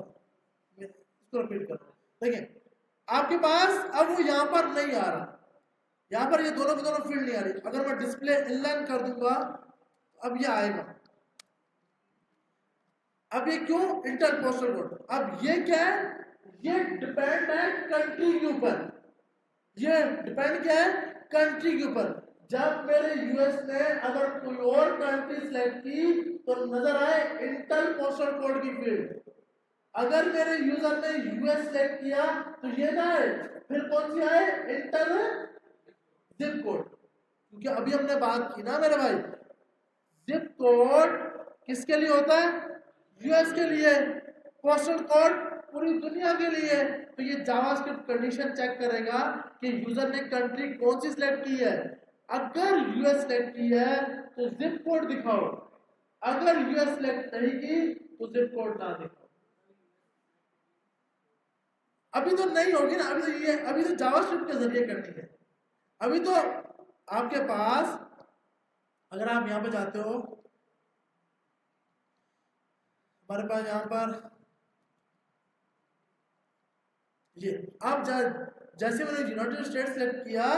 इसको रिपीट कर रहा हूं। देखिए आपके पास अब वो यहां पर नहीं आ रहा, यहां पर ये दोनों की दोनों फील्ड नहीं आ रही। अगर मैं डिस्प्ले इनलाइन कर दूंगा अब ये आएगा। अब ये क्यों, इंटर पोस्टल कोड। अब ये क्या है, ये डिपेंड है कंट्री के ऊपर, ये डिपेंड क्या है, कंट्री के ऊपर। जब मेरे यूएस ने अगर कोई और कंट्री सिलेक्ट की तो नजर आए इंटर पोस्टल कोड की फील्ड। अगर मेरे यूजर ने यूएस सिलेक्ट किया तो ये ना आए, फिर कौन सी आए, इंटर जिप कोड। क्योंकि अभी हमने बात की ना मेरे भाई, जिप कोड किसके लिए होता है, यूएस के लिए, पोस्टल कोड पूरी दुनिया के लिए। तो ये जावास्क्रिप्ट कंडीशन चेक करेगा कि यूजर ने कंट्री कौन सी सिलेक्ट की है। अगर यूएस सिलेक्ट की है तो जिप कोड दिखाओ, अगर यूएस सिलेक्ट नहीं की तो जिप कोड ना दिखाओ। अभी तो नहीं होगी ना, अभी तो जावास्क्रिप्ट के जरिए करनी है। अभी तो आपके पास, अगर आप यहां पे जाते हो, हमारे पास यहां पर ये आप जैसे मैंने यूनाइटेड स्टेट्स सेलेक्ट किया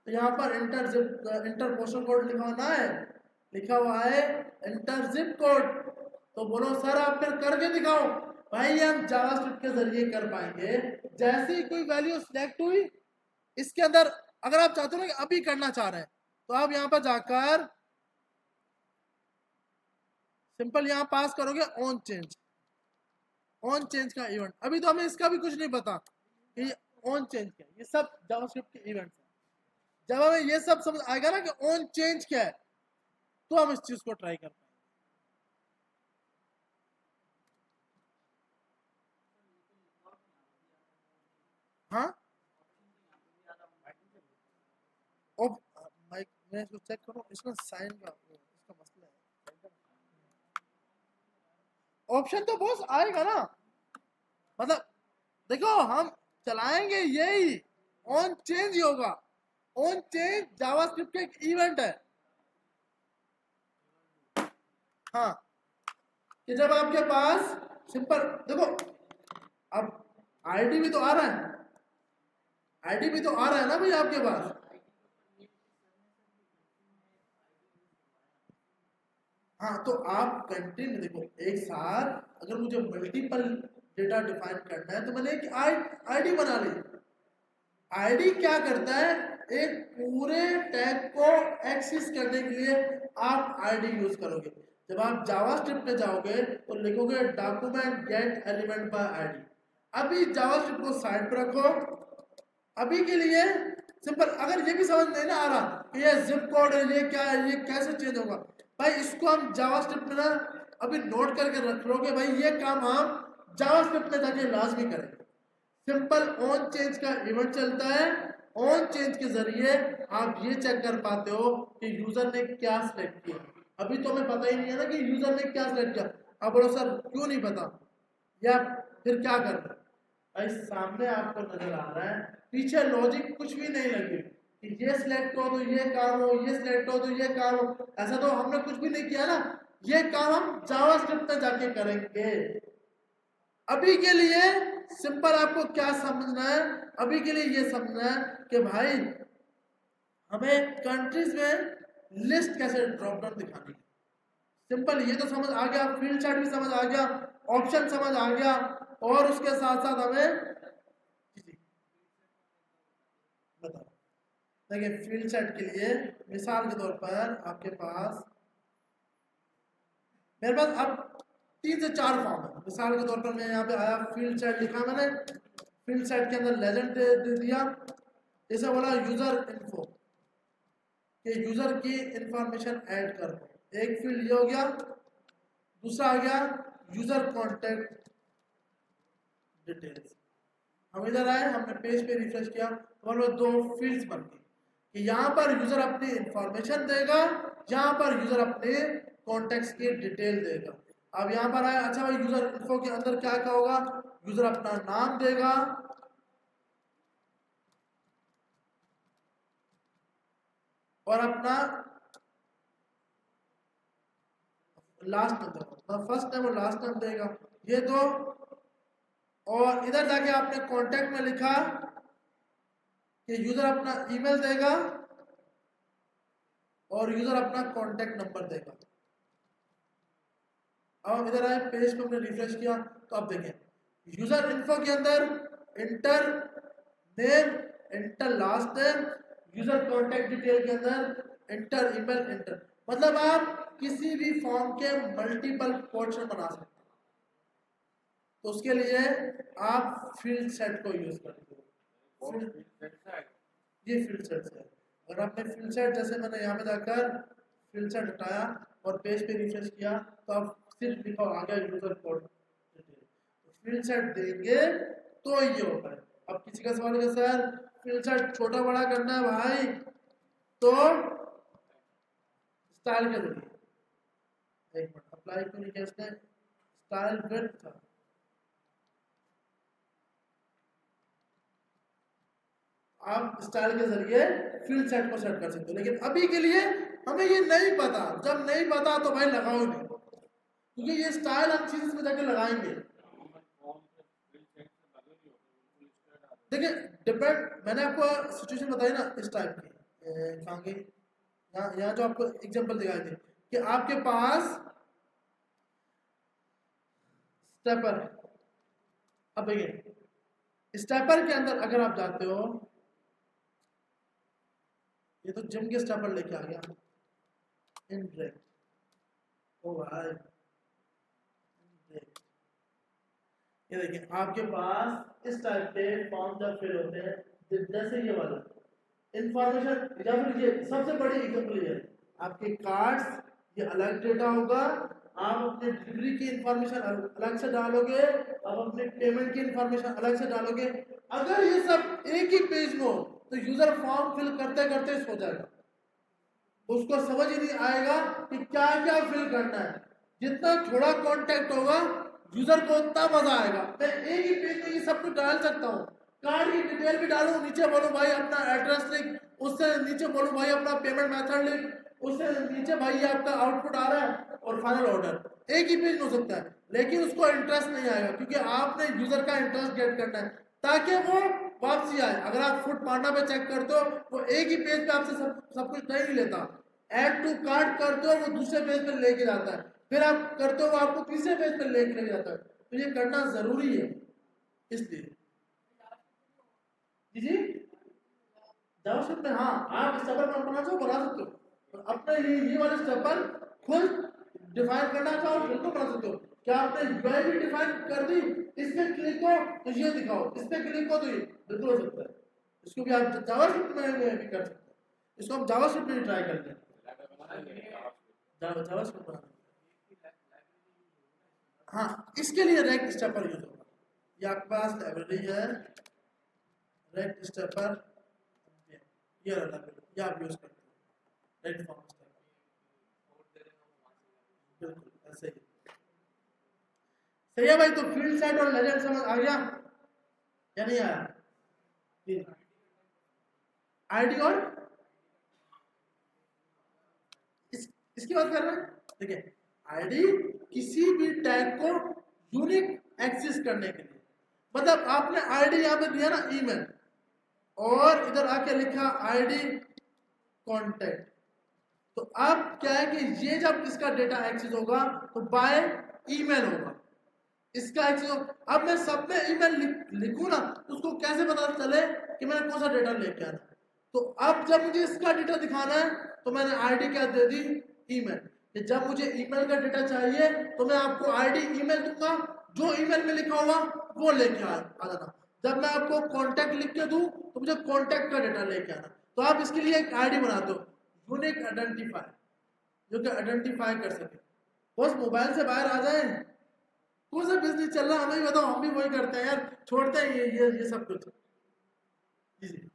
तो यहाँ पर इंटर पोस्टल कोड लिखा होना है, लिखा हुआ है इंटर जिप कोड। तो बोलो सर आप फिर करके दिखाओ। भाई हम जावास्क्रिप्ट के जरिए कर पाएंगे। जैसे ही कोई वैल्यू सिलेक्ट हुई इसके अंदर, अगर आप चाहते हो ना कि अभी करना चाह रहे हैं तो आप यहाँ पर जाकर सिंपल यहाँ पास करोगे ऑन चेंज, ऑन चेंज का इवेंट। अभी तो हमें इसका भी कुछ नहीं पता कि ऑन चेंज क्या है, ये सब जावास्क्रिप्ट के इवेंट्स हैं। जब हमें ये सब समझ आएगा ना कि ऑन चेंज क्या है तो हम इस चीज को ट्राई कर पाएंगे। हाँ माइक मैं इसको चेक करूं, इसमें साइन का इसका मसला है। ऑप्शन तो बॉस आएगा ना, मतलब देखो हम चलाएंगे यही ऑन चेंज ही होगा। ऑन चेंज जावास्क्रिप्ट का एक इवेंट है। हाँ कि जब आपके पास सिंपल देखो, अब आईडी भी तो आ रहा है, आईडी भी तो आ रहा है ना भाई आपके पास। हाँ तो आप कंट्री में देखो, एक साथ अगर मुझे मल्टीपल डेटा डिफाइन करना है तो मैंने एक आईडी बना ली। आईडी क्या करता है, एक पूरे टैग को एक्सेस करने के लिए आप आईडी यूज करोगे। जब आप जावास्क्रिप्ट में जाओगे तो लिखोगे document gate element by ID. अभी जावास्क्रिप्ट को साइड पर रखो, अभी के लिए सिंपल। अगर ये भी समझ नहीं ना आ रहा कि ये जिप कोड है, ये क्या है, ये कैसे चेंज होगा, भाई इसको हम जावास्क्रिप्ट में ना अभी नोट करके रख लोगे। भाई ये काम हम जावास्क्रिप्ट में जाके लाजमी करेंगे। सिंपल ऑन चेंज का इवेंट चलता है, ऑन चेंज के जरिए आप ये चेक कर पाते हो कि यूजर ने क्या सिलेक्ट किया। अभी तो हमें पता ही नहीं है ना कि यूजर ने क्या सिलेक्ट किया। अब बोलो सर क्यों नहीं पता, या फिर क्या करना। भाई सामने आपको नजर आ रहा है, पीछे लॉजिक कुछ भी नहीं लगी कि ये सिलेक्ट हो तो ये काम हो, ये सिलेक्ट हो तो ये काम हो। ऐसा तो हमने कुछ भी नहीं किया ना, ये काम हम जावास्क्रिप्ट में जाके करेंगे। अभी के लिए सिंपल आपको क्या समझना है, अभी के लिए ये समझना है कि भाई हमें कंट्रीज में लिस्ट कैसे ड्रॉप डाउन दिखानी है। सिंपल ये तो समझ आ गया, फील्ड चार्ट भी समझ आ गया, ऑप्शन समझ आ गया, और उसके साथ साथ हमें बताओ। देखिए फील्ड चार्ट के लिए मिसाल के तौर पर आपके पास, मेरे पास अब 3 से 4 फॉर्म है। मिसाल के तौर पर मैं यहाँ पे आया, फील्ड चार्ट लिखा मैंने, फील्ड चार्ट के अंदर लेजेंड दे दिया, जैसे बोला यूजर इन्फो कि यूजर की इंफॉर्मेशन ऐड कर दो, एक फील्ड ये हो गया। दूसरा आ गया यूजर कॉन्टेक्ट डिटेल्स। हम इधर आए, हमने पेज पे रिफ्रेश किया, हमारे पास 2 फील्ड्स बन गई कि यहाँ पर यूजर अपनी इंफॉर्मेशन देगा, यहाँ पर यूजर अपने कॉन्टेक्ट्स की डिटेल देगा। अब यहाँ पर आए, अच्छा भाई यूजर इन्फो के अंदर क्या क्या होगा, यूजर अपना नाम देगा, और अपना लास्ट नेम देगा, फर्स्ट नेम और लास्ट नेम देगा, ये दो। और इधर जाके आपने कॉन्टेक्ट में लिखा कि यूजर अपना ईमेल देगा और यूजर अपना कॉन्टेक्ट नंबर देगा। अब हम इधर आए, पेज पे हमने रिफ्रेश किया, तो अब देखें यूजर इन्फो के अंदर inter name, inter last name, user contact detail के अंदर इंटर ईमेल, इंटर, मतलब आप किसी भी फॉर्म के मल्टीपल पोर्शन बना सकते हैं। तो उसके लिए आप फील्ड सेट को यूज करते हो। ये फील्ड सेट है। अगर आपने फील्ड सेट, जैसे मैंने यहाँ पे जाकर फील्ड सेट हटाया और पेज पे रिफ्रेश किया, तो आप सिर्फ लिखो आ गया user code detail. Field set देंगे तो ये होता है। अब किसी का सवाल है सर फील्ड सेट छोटा बड़ा करना है भाई, तो स्टाइल के जरिए, एक मिनट, अप्लाई क्यों नहीं किया इसने, स्टाइल विड्थ था, आप स्टाइल के जरिए फील्ड सेट को सेट कर सकते हो। लेकिन अभी के लिए हमें ये नहीं पता, जब नहीं पता तो भाई लगाओ नहीं, क्योंकि ये स्टाइल हम चीज में जाके लगाएंगे। देखिए डिपेंड, मैंने आपको सिचुएशन बताई ना इस टाइप की, कहाँ की, यहाँ जो आपको एग्जांपल दिखाए थे कि आपके पास स्टेपर। अब देखिए स्टेपर के अंदर अगर आप जाते हो, ये तो जिम के स्टेपर लेके आ गया, इन ब्रेक, ओ भाई ये देखिए आपके पास इस टाइप के फॉर्म जब फिल होते हैं, जैसे ये वाला इंफॉर्मेशन, या फिर ये सबसे बड़ी एग्जांपल ये आपके कार्ड्स, ये अलग डेटा होगा, आप अपने डिलीवरी की इंफॉर्मेशन अलग से डालोगे, आप अपने पेमेंट की इंफॉर्मेशन अलग से डालोगे। अगर ये सब एक ही पेज में हो तो यूजर फॉर्म फिल करते करते सो जाएगा, उसको समझ ही नहीं आएगा कि क्या क्या फिल करना है। जितना थोड़ा कांटेक्ट होगा यूजर को उतना मजा आएगा। मैं एक ही पेज में ये सब कुछ डाल सकता हूँ, कार्ड की डिटेल भी डालूं, नीचे बोलूं भाई अपना एड्रेस लिख, उससे नीचे बोलूं भाई अपना पेमेंट मेथड लिख, उससे नीचे भाई ये आपका आउटपुट आ रहा है और फाइनल ऑर्डर। एक ही पेज में हो सकता है, लेकिन उसको इंटरेस्ट नहीं आएगा क्योंकि आपने यूजर का इंटरेस्ट गेट करना है ताकि वो वापसी आए। अगर आप फुट पांडा पे चेक करते हो, वो एक ही पेज पे आपसे सब कुछ नहीं लेता, ऐड टू कार्ट करते हो वो दूसरे पेज पर लेके जाता है, फिर आप करते हो आपको तीसरे पेज पर लेके जाता है। तो ये करना जरूरी है। इसलिए जी जावास्क्रिप्ट में, हाँ आप स्टेपर में बना सकते हो, तो अपने ये वाले स्टेपर खुद डिफाइन करना चाहो बिल्कुल बना सकते हो। क्या आपने यूआई भी डिफाइन कर दी, इस पे क्लिक हो तो ये दिखाओ, इस पे क्लिक हो तो ये बिल्कुल हो सकता है। इसको भी आप जावास्क्रिप्ट में भी कर सकते हैं। इसको हम जावास्क्रिप्ट में ट्राई करते हैं, जावास्क्रिप्ट बनाना। हाँ इसके लिए रेक्ट स्टेपर यूज होगा। ये आपके पास लाइब्रेरी है रेक्ट स्टेपर, ये वाला ये आप यूज करते हो राइट फॉर्म बिल्कुल ऐसे ही सही है भाई। तो फील्ड सेट और लेजेंड समझ आ गया या नहीं आया? आईडी और इसकी बात कर रहे हैं। देखिए आईडी किसी भी टैग को यूनिक एक्सेस करने के लिए, मतलब आपने आईडी यहाँ पे दिया ना ईमेल और इधर आके लिखा आईडी कॉन्टेक्ट, तो अब क्या है कि ये जब इसका डेटा एक्सेस होगा तो बाय ईमेल होगा इसका एक्सेस। अब मैं सब में ईमेल लिखूं ना तो उसको कैसे पता चले कि मैंने कौन सा डेटा लेके आना। तो अब जब मुझे इसका डेटा दिखाना है तो मैंने आईडी क्या दे दी ईमेल, कि जब मुझे ईमेल का डेटा चाहिए तो मैं आपको आईडी ईमेल दूंगा, जो ईमेल में लिखा होगा वो लेके आ जाना। जब मैं आपको कॉन्टैक्ट लिख के दूं तो मुझे कॉन्टैक्ट का डेटा लेके आना। तो आप इसके लिए एक आईडी बना दो यूनिक आइडेंटिफायर, जो कि आइडेंटिफाई कर सके। बस मोबाइल से बाहर आ जाए, कौन सा बिजनेस चल रहा है हमें बताओ, हम भी वही करते हैं यार, छोड़ते हैं ये सब कुछ। जी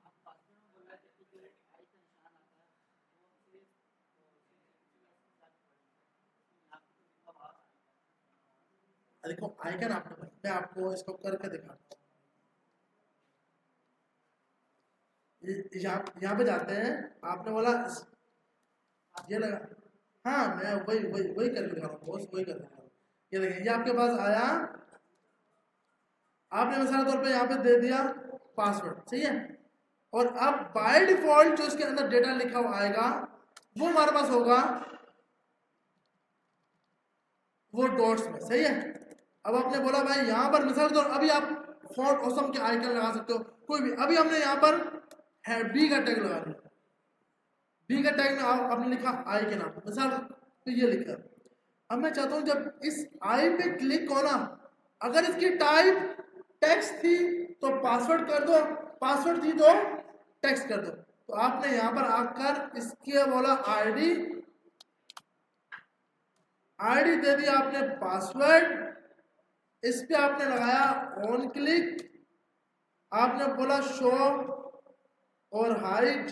देखो आइकन आपने बोला, मैं आपको इसको करके दिखाता हूँ। यहाँ पे जाते हैं, आपने बोला ये लगा, हाँ मैं वही वही वही करके दिखा रहा हूँ बॉस, वही करके दिखा रहा हूँ। ये देखिए ये आपके पास आया, आपने मिसाल तौर पे यहाँ पे दे दिया पासवर्ड, सही है। और अब बाय डिफॉल्ट जो इसके अंदर डेटा लिखा हुआ आएगा वो हमारे पास होगा वो डॉट्स में, सही है। अब आपने बोला भाई यहाँ पर मिसाल तौर, अभी आप फॉन्ट ऑसम के आइकन लगा सकते हो कोई भी। अभी हमने यहाँ पर है बी का टैग लगा दिया, बी का टैग में आपने लिखा आई के नाम मिसाल तो ये लिखा। अब मैं चाहता हूँ जब इस आई पे क्लिक हो ना, अगर इसकी टाइप टेक्स्ट थी तो पासवर्ड कर दो, पासवर्ड थी तो टेक्स्ट कर दो। तो आपने यहाँ पर आकर इसके बोला आईडी, आईडी दे दिया आपने पासवर्ड, इस पे आपने लगाया ऑन क्लिक, आपने बोला शो और हाइड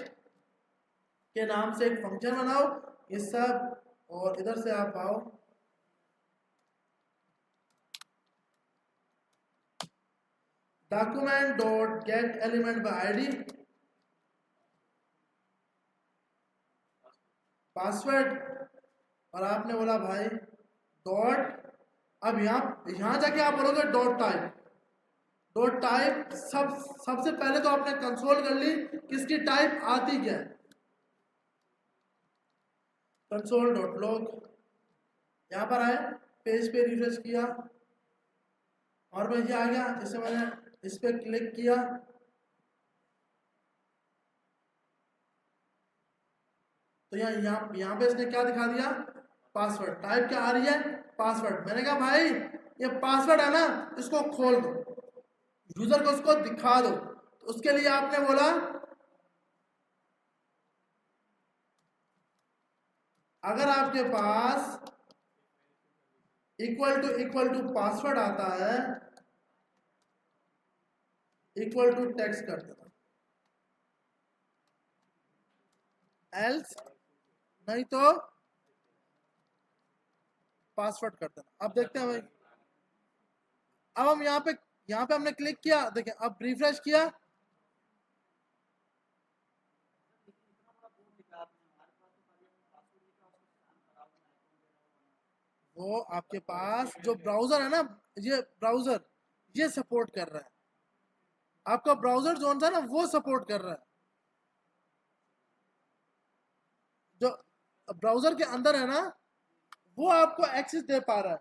के नाम से एक फंक्शन बनाओ ये सब, और इधर से आप आओ document dot gate element by ID password, और आपने बोला भाई डॉट, अब यहाँ जाके आप बोलोगे डॉट टाइप, डॉट टाइप सबसे पहले तो आपने कंसोल कर ली किसकी टाइप आती क्या है, कंसोल डॉट लॉग। यहाँ पर आए पेज पे रिफ्रेश किया और मैं ये आ गया, जैसे मैंने इस पे क्लिक किया तो यहाँ पे इसने क्या दिखा दिया पासवर्ड, टाइप क्या आ रही है पासवर्ड। मैंने कहा भाई ये पासवर्ड है ना, इसको खोल दो, यूजर को उसको दिखा दो। तो उसके लिए आपने बोला अगर आपके पास इक्वल टू पासवर्ड आता है, इक्वल टू टेक्स्ट कर देना, एल्स नहीं तो पासवर्ड कर देना। अब देखते हैं भाई, अब हम यहाँ पे हमने क्लिक किया, देखिए अब रिफ्रेश किया, वो आपके पास जो ब्राउजर है ना, ये ब्राउजर ये सपोर्ट कर रहा है, आपका ब्राउजर जो था ना वो सपोर्ट कर रहा है, जो ब्राउजर के अंदर है ना वो आपको एक्सेस दे पा रहा है।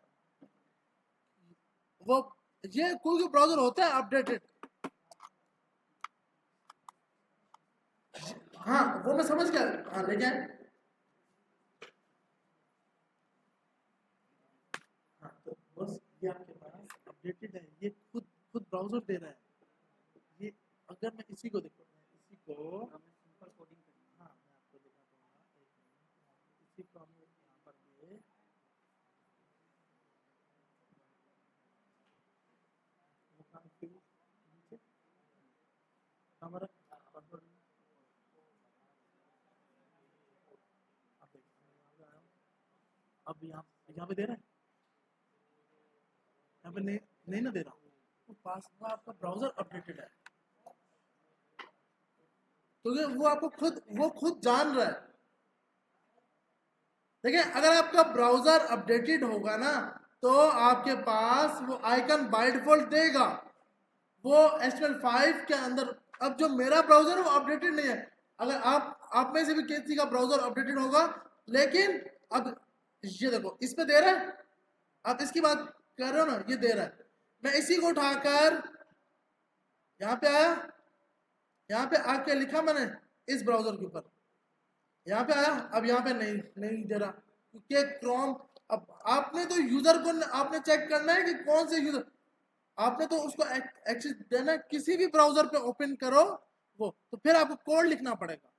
वो ये कोई ब्राउजर होता है अपडेटेड, हाँ वो मैं समझ गया, हाँ लेकिन हाँ तो बस ये आपके पास अपडेटेड है, ये खुद खुद ब्राउजर दे रहा है। ये अगर मैं इसी को देखो, इसी को सिंपल कोडिंग करेंगे, हाँ मैं आपको दिखा दूंगा एक मिनट, इसी को हम यहाँ पर ये हमारा अब यहाँ पे दे रहा है, यहाँ पे नहीं ना दे रहा, तो पास में आपका ब्राउजर अपडेटेड है, क्योंकि वो आपको खुद जान रहा है। देखिए अगर आपका ब्राउजर अपडेटेड होगा ना तो आपके पास वो आइकन बाय डिफॉल्ट देगा, वो HTML5 के अंदर। अब जो मेरा ब्राउजर है वो अपडेटेड नहीं है, अगर आप में से भी किसी का ब्राउजर अपडेटेड होगा, लेकिन अब ये देखो इस पे दे रहा है, आप इसकी बात कर रहे हो ना, ये दे रहा है। मैं इसी को उठाकर यहाँ पे आया, यहाँ पे आके लिखा मैंने इस ब्राउजर के ऊपर, यहाँ पे आया, अब यहाँ पे नहीं दे रहा, क्योंकि क्रोम, अब आपने तो यूजर को आपने चेक करना है कि कौन से यूजर, आपने तो उसको एक्सेस देना, किसी भी ब्राउजर पे ओपन करो वो, तो फिर आपको कोड लिखना पड़ेगा,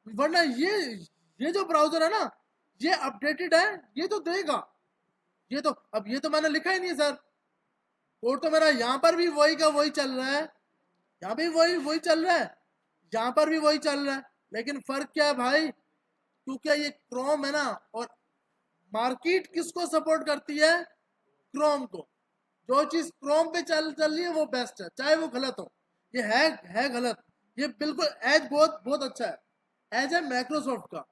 वरना ये जो ब्राउजर है ना ये अपडेटेड है, ये तो देगा, ये तो अब ये तो मैंने लिखा ही नहीं सर, कोड तो मेरा यहाँ पर भी वही का वही चल रहा है, यहाँ भी वही चल रहा है, यहाँ पर भी वही चल रहा है, लेकिन फर्क क्या है भाई, क्योंकि ये क्रोम है ना, और मार्केट किसको सपोर्ट करती है, क्रोम को, जो चीज क्रोम पे चल रही है वो बेस्ट है, चाहे वो गलत हो, ये है गलत, ये बिल्कुल एज बहुत अच्छा है, एज है माइक्रोसॉफ्ट का।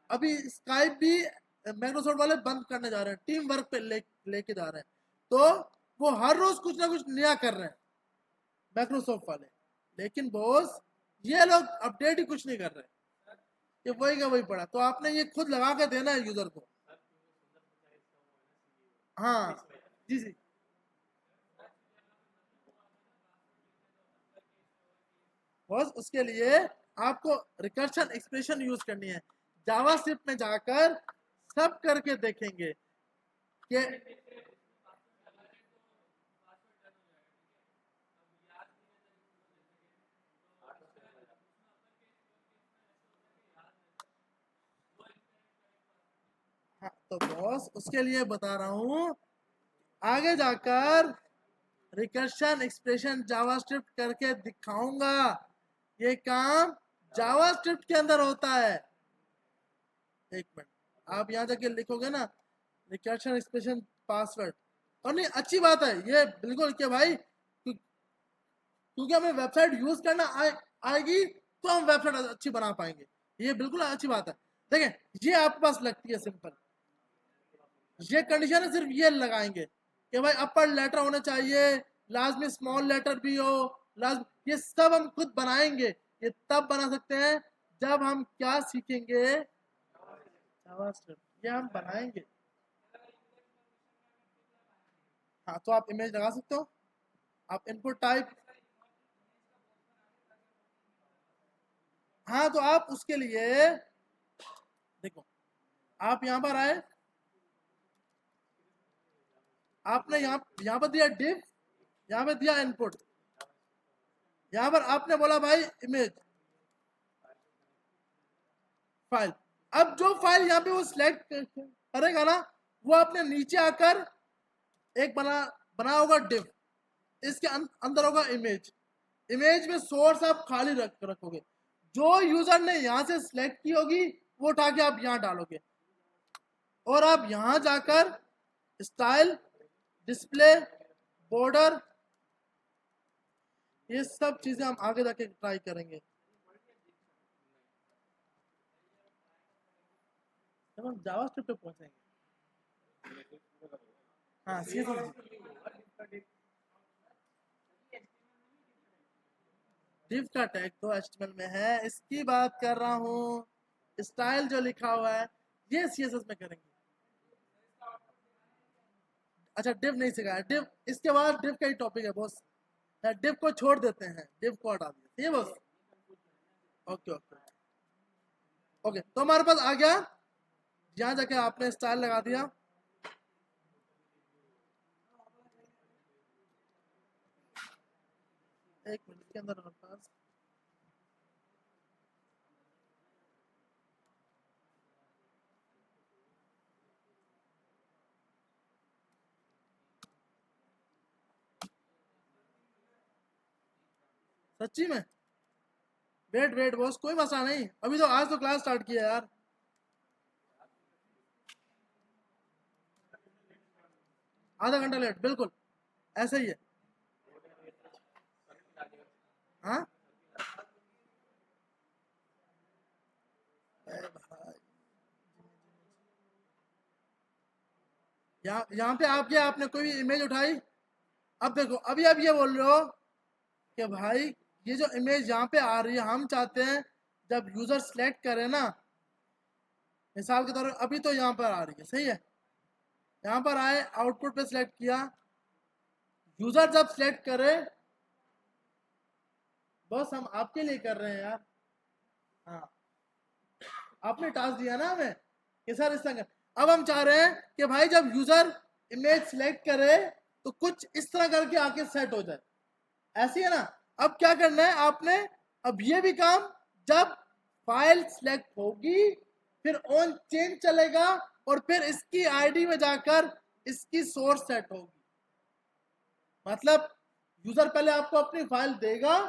अभी स्काइप भी माइक्रोसॉफ्ट वाले बंद करने जा रहे हैं, टीम वर्क पे लेके जा रहे हैं, तो वो हर रोज कुछ ना कुछ नया कर रहे हैं माइक्रोसॉफ्ट वाले, लेकिन बॉस ये लोग अपडेट ही कुछ नहीं कर रहे, ये वही का वही पड़ा, तो आपने ये खुद लगा के देना है यूजर को। हाँ जी, बस उसके लिए आपको रिकर्शन एक्सप्रेशन यूज करनी है, जावास्क्रिप्ट में जाकर सब करके देखेंगे कि हाँ, तो बॉस उसके लिए बता रहा हूं, आगे जाकर रिकर्शन एक्सप्रेशन जावास्क्रिप्ट करके दिखाऊंगा, ये काम जावास्क्रिप्ट के अंदर होता है। एक मिनट, आप यहाँ जाके लिखोगे ना रिकर्शन एक्सप्रेशन पासवर्ड, और नहीं अच्छी बात है ये बिल्कुल कि भाई, क्योंकि हमें वेबसाइट यूज करना आएगी तो हम वेबसाइट अच्छी बना पाएंगे, ये बिल्कुल अच्छी बात है। देखें ये आपके पास लगती है सिंपल, ये कंडीशन है, सिर्फ ये लगाएंगे कि भाई अपर लेटर होना चाहिए, लास्ट में स्मॉल लेटर भी हो, लास्ट, ये सब हम खुद बनाएंगे, ये तब बना सकते हैं जब हम क्या सीखेंगे, जावास्क्रिप्ट, ये हम बनाएंगे। हाँ तो आप इमेज लगा सकते हो, आप इनपुट टाइप, हाँ तो आप उसके लिए देखो, आप यहाँ पर आए, आपने यहाँ पर दिया डिव, यहाँ पे दिया इनपुट, यहाँ पर आपने बोला भाई इमेज फाइल, अब जो फाइल यहाँ पे वो सिलेक्ट करेगा ना, वो आपने नीचे आकर एक बना होगा डिव, इसके अंदर होगा इमेज, इमेज में सोर्स आप खाली रखोगे, जो यूजर ने यहाँ से सिलेक्ट की होगी वो उठा के आप यहाँ डालोगे, और आप यहाँ जाकर स्टाइल, डिस्प्ले, बॉर्डर, ये सब चीजें हम आगे जाके ट्राई करेंगे, जब हम जावास्क्रिप्ट पे पहुंचेंगे। हाँ डिव का टैग तो HTML में है, इसकी बात कर रहा हूँ, स्टाइल जो लिखा हुआ है ये CSS में करेंगे। अच्छा डिव नहीं सिखाया, डिव इसके बाद डिव का ही टॉपिक है बॉस, डिव को छोड़ देते हैं, डिव को हटा देते हैं बॉस। ओके ओके ओके, तो हमारे पास आ गया, यहाँ जाके आपने स्टाइल लगा दिया, एक मिनट के अंदर हमारे पास सच्ची में, वेट बॉस, कोई मसला नहीं, अभी तो आज तो क्लास स्टार्ट किया यार, आधा घंटा लेट, बिल्कुल ऐसा ही है। हाँ अरे भाई, यहाँ पे आप क्या, आपने कोई इमेज उठाई, अब देखो अभी आप ये बोल रहे हो कि भाई ये जो इमेज यहाँ पे आ रही है, हम चाहते हैं जब यूजर सेलेक्ट करे ना, मिसाल के तौर पर अभी तो यहाँ पर आ रही है, सही है, यहाँ पर आए, आउटपुट पे सिलेक्ट किया, यूजर जब सिलेक्ट करे, बस हम आपके लिए कर रहे हैं यार। हाँ, आपने टास्क दिया ना हमें कि सर इस तरह अब हम चाह रहे हैं कि भाई जब यूजर इमेज सिलेक्ट करे तो कुछ इस तरह करके आके सेट हो जाए, ऐसी है ना। अब क्या करना है आपने, अब ये भी काम, जब फाइल सिलेक्ट होगी फिर ऑन चेंज चलेगा और फिर इसकी आईडी में जाकर इसकी सोर्स सेट होगी। मतलब यूजर पहले आपको अपनी फाइल देगा,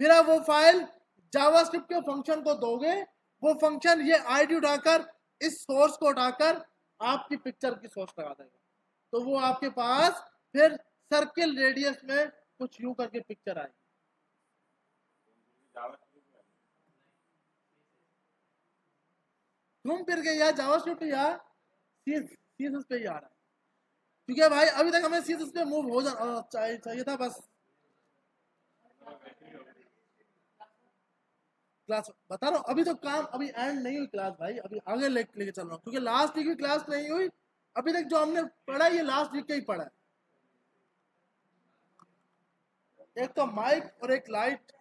फिर आप वो फाइल जावास्क्रिप्ट के फंक्शन को दोगे, वो फंक्शन ये आईडी उठाकर इस सोर्स को उठाकर आपकी पिक्चर की सोर्स लगा देगा, तो वो आपके पास फिर सर्किल रेडियस में कुछ यूं करके पिक्चर आएगी। घूम फिर के या जावास्क्रिप्ट या सीएसएस पे ही आ रहा है, क्योंकि भाई अभी तक हमें सीएसएस पे मूव हो जाना चाहिए था बस। क्लास बता रहा हूँ, अभी तो काम अभी एंड नहीं हुई क्लास भाई, अभी आगे लेके चल रहा हूँ, क्योंकि लास्ट वीक की क्लास नहीं हुई, अभी तक जो हमने पढ़ा ये लास्ट वीक का ही पढ़ा है। एक तो माइक और एक लाइट,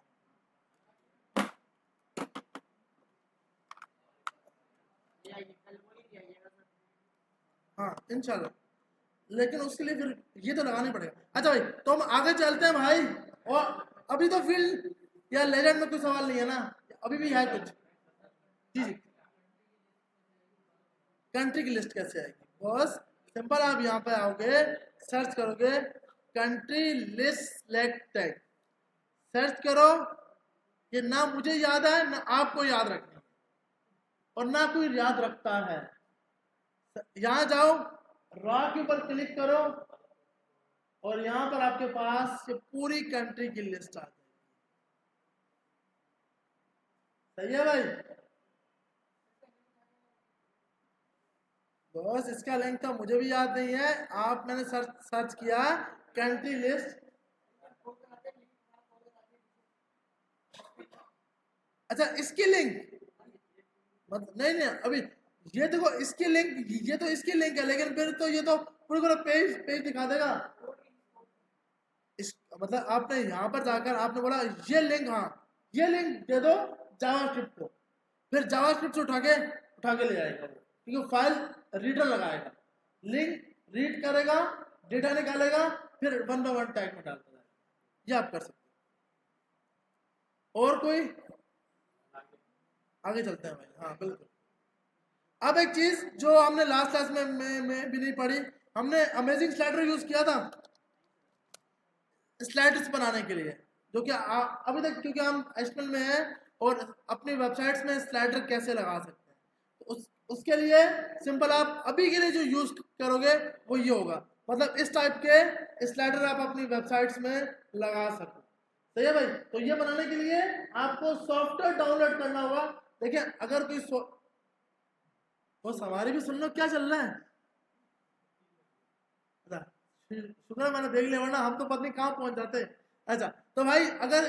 हाँ इंशाल्लाह, लेकिन उसके लिए फिर ये तो लगाना ही पड़ेगा। अच्छा भाई तो हम आगे चलते हैं भाई, और अभी तो फील्ड या लेजेंड में कोई सवाल नहीं है ना, अभी भी है कुछ? जी जी, कंट्री की लिस्ट कैसे आएगी? बस सिंपल, आप यहाँ पे आओगे, सर्च करोगे कंट्री लिस्ट सिलेक्टेड, सर्च करो, ये ना मुझे याद है ना आपको याद रखना है, और ना कोई याद रखता है। यहाँ जाओ, रॉ के ऊपर क्लिक करो, और यहाँ पर आपके पास ये पूरी कंट्री की लिस्ट आ जाएगी। सही है भाई, बस इसका लिंक तो मुझे भी याद नहीं है, आप मैंने सर्च किया कंट्री लिस्ट। अच्छा इसकी लिंक, मतलब नहीं नहीं अभी, ये देखो इसकी लिंक, ये तो इसकी लिंक है, लेकिन फिर तो ये तो पूरा पूरा पेज पेज दिखा देगा। इस मतलब आपने यहाँ पर जाकर आपने बोला ये लिंक, हाँ ये लिंक दे दो जावास्क्रिप्ट को, फिर जावास्क्रिप्ट से उठा के ले आएगा वो, क्योंकि फाइल रीडर लगाएगा, लिंक रीड करेगा, डेटा निकालेगा, फिर वन बाय वन टैग में डालता जाएगा। ये आप कर सकते हो। और कोई? आगे चलते हैं भाई, हाँ बिल्कुल। अब एक चीज जो हमने लास्ट क्लास में भी नहीं पढ़ी, हमने अमेजिंग स्लाइडर यूज किया था स्लाइड्स बनाने के लिए, जो कि अभी तक क्योंकि हम एचटीएमएल में हैं और अपनी वेबसाइट्स में स्लाइडर कैसे लगा सकते हैं, तो उसके लिए सिंपल आप अभी के लिए जो यूज करोगे वो ये होगा, मतलब इस टाइप के स्लाइडर आप अपनी वेबसाइट्स में लगा सको। सही है भाई, तो ये बनाने के लिए आपको सॉफ्टवेयर डाउनलोड करना होगा। देखिए अगर कोई बस हमारी भी सुन लो क्या चल रहा है। अच्छा, शुक्र है मैंने देख लिया, वरना हम तो पता नहीं कहाँ पहुंच जाते। अच्छा तो भाई अगर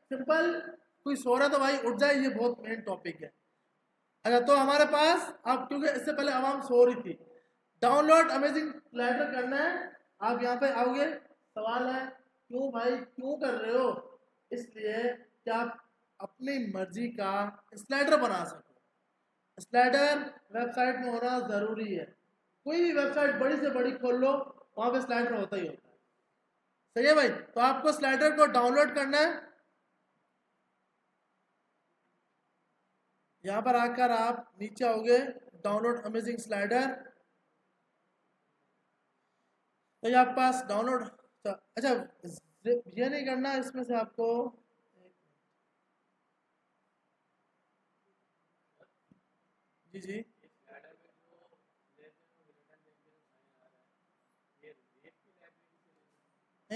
सिंपल कोई सो रहा है तो भाई उठ जाए, ये बहुत मेन टॉपिक है। अच्छा तो हमारे पास, अब क्योंकि इससे पहले आवाम सो रही थी, डाउनलोड अमेजिंग स्लाइडर करना है, आप यहाँ पे आओगे, सवाल है क्यों भाई क्यों कर रहे हो, इसलिए कि आप अपनी मर्जी का स्लाइडर बना सको। स्लाइडर वेबसाइट में होना जरूरी है, कोई भी वेबसाइट बड़ी से बड़ी खोल लो, वहां पे स्लाइडर होता ही होता है। सही है भाई, तो आपको स्लाइडर को डाउनलोड करना है, यहाँ पर आकर आप नीचे आओगे, डाउनलोड अमेजिंग स्लाइडर, तो ये आपके पास डाउनलोड। अच्छा ये नहीं करना, इसमें से आपको जी जी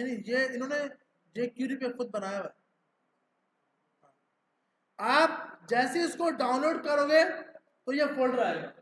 नहीं, ये इन्होंने jQuery पे खुद बनाया हुआ है। आप जैसे इसको डाउनलोड करोगे तो ये फोल्डर आएगा।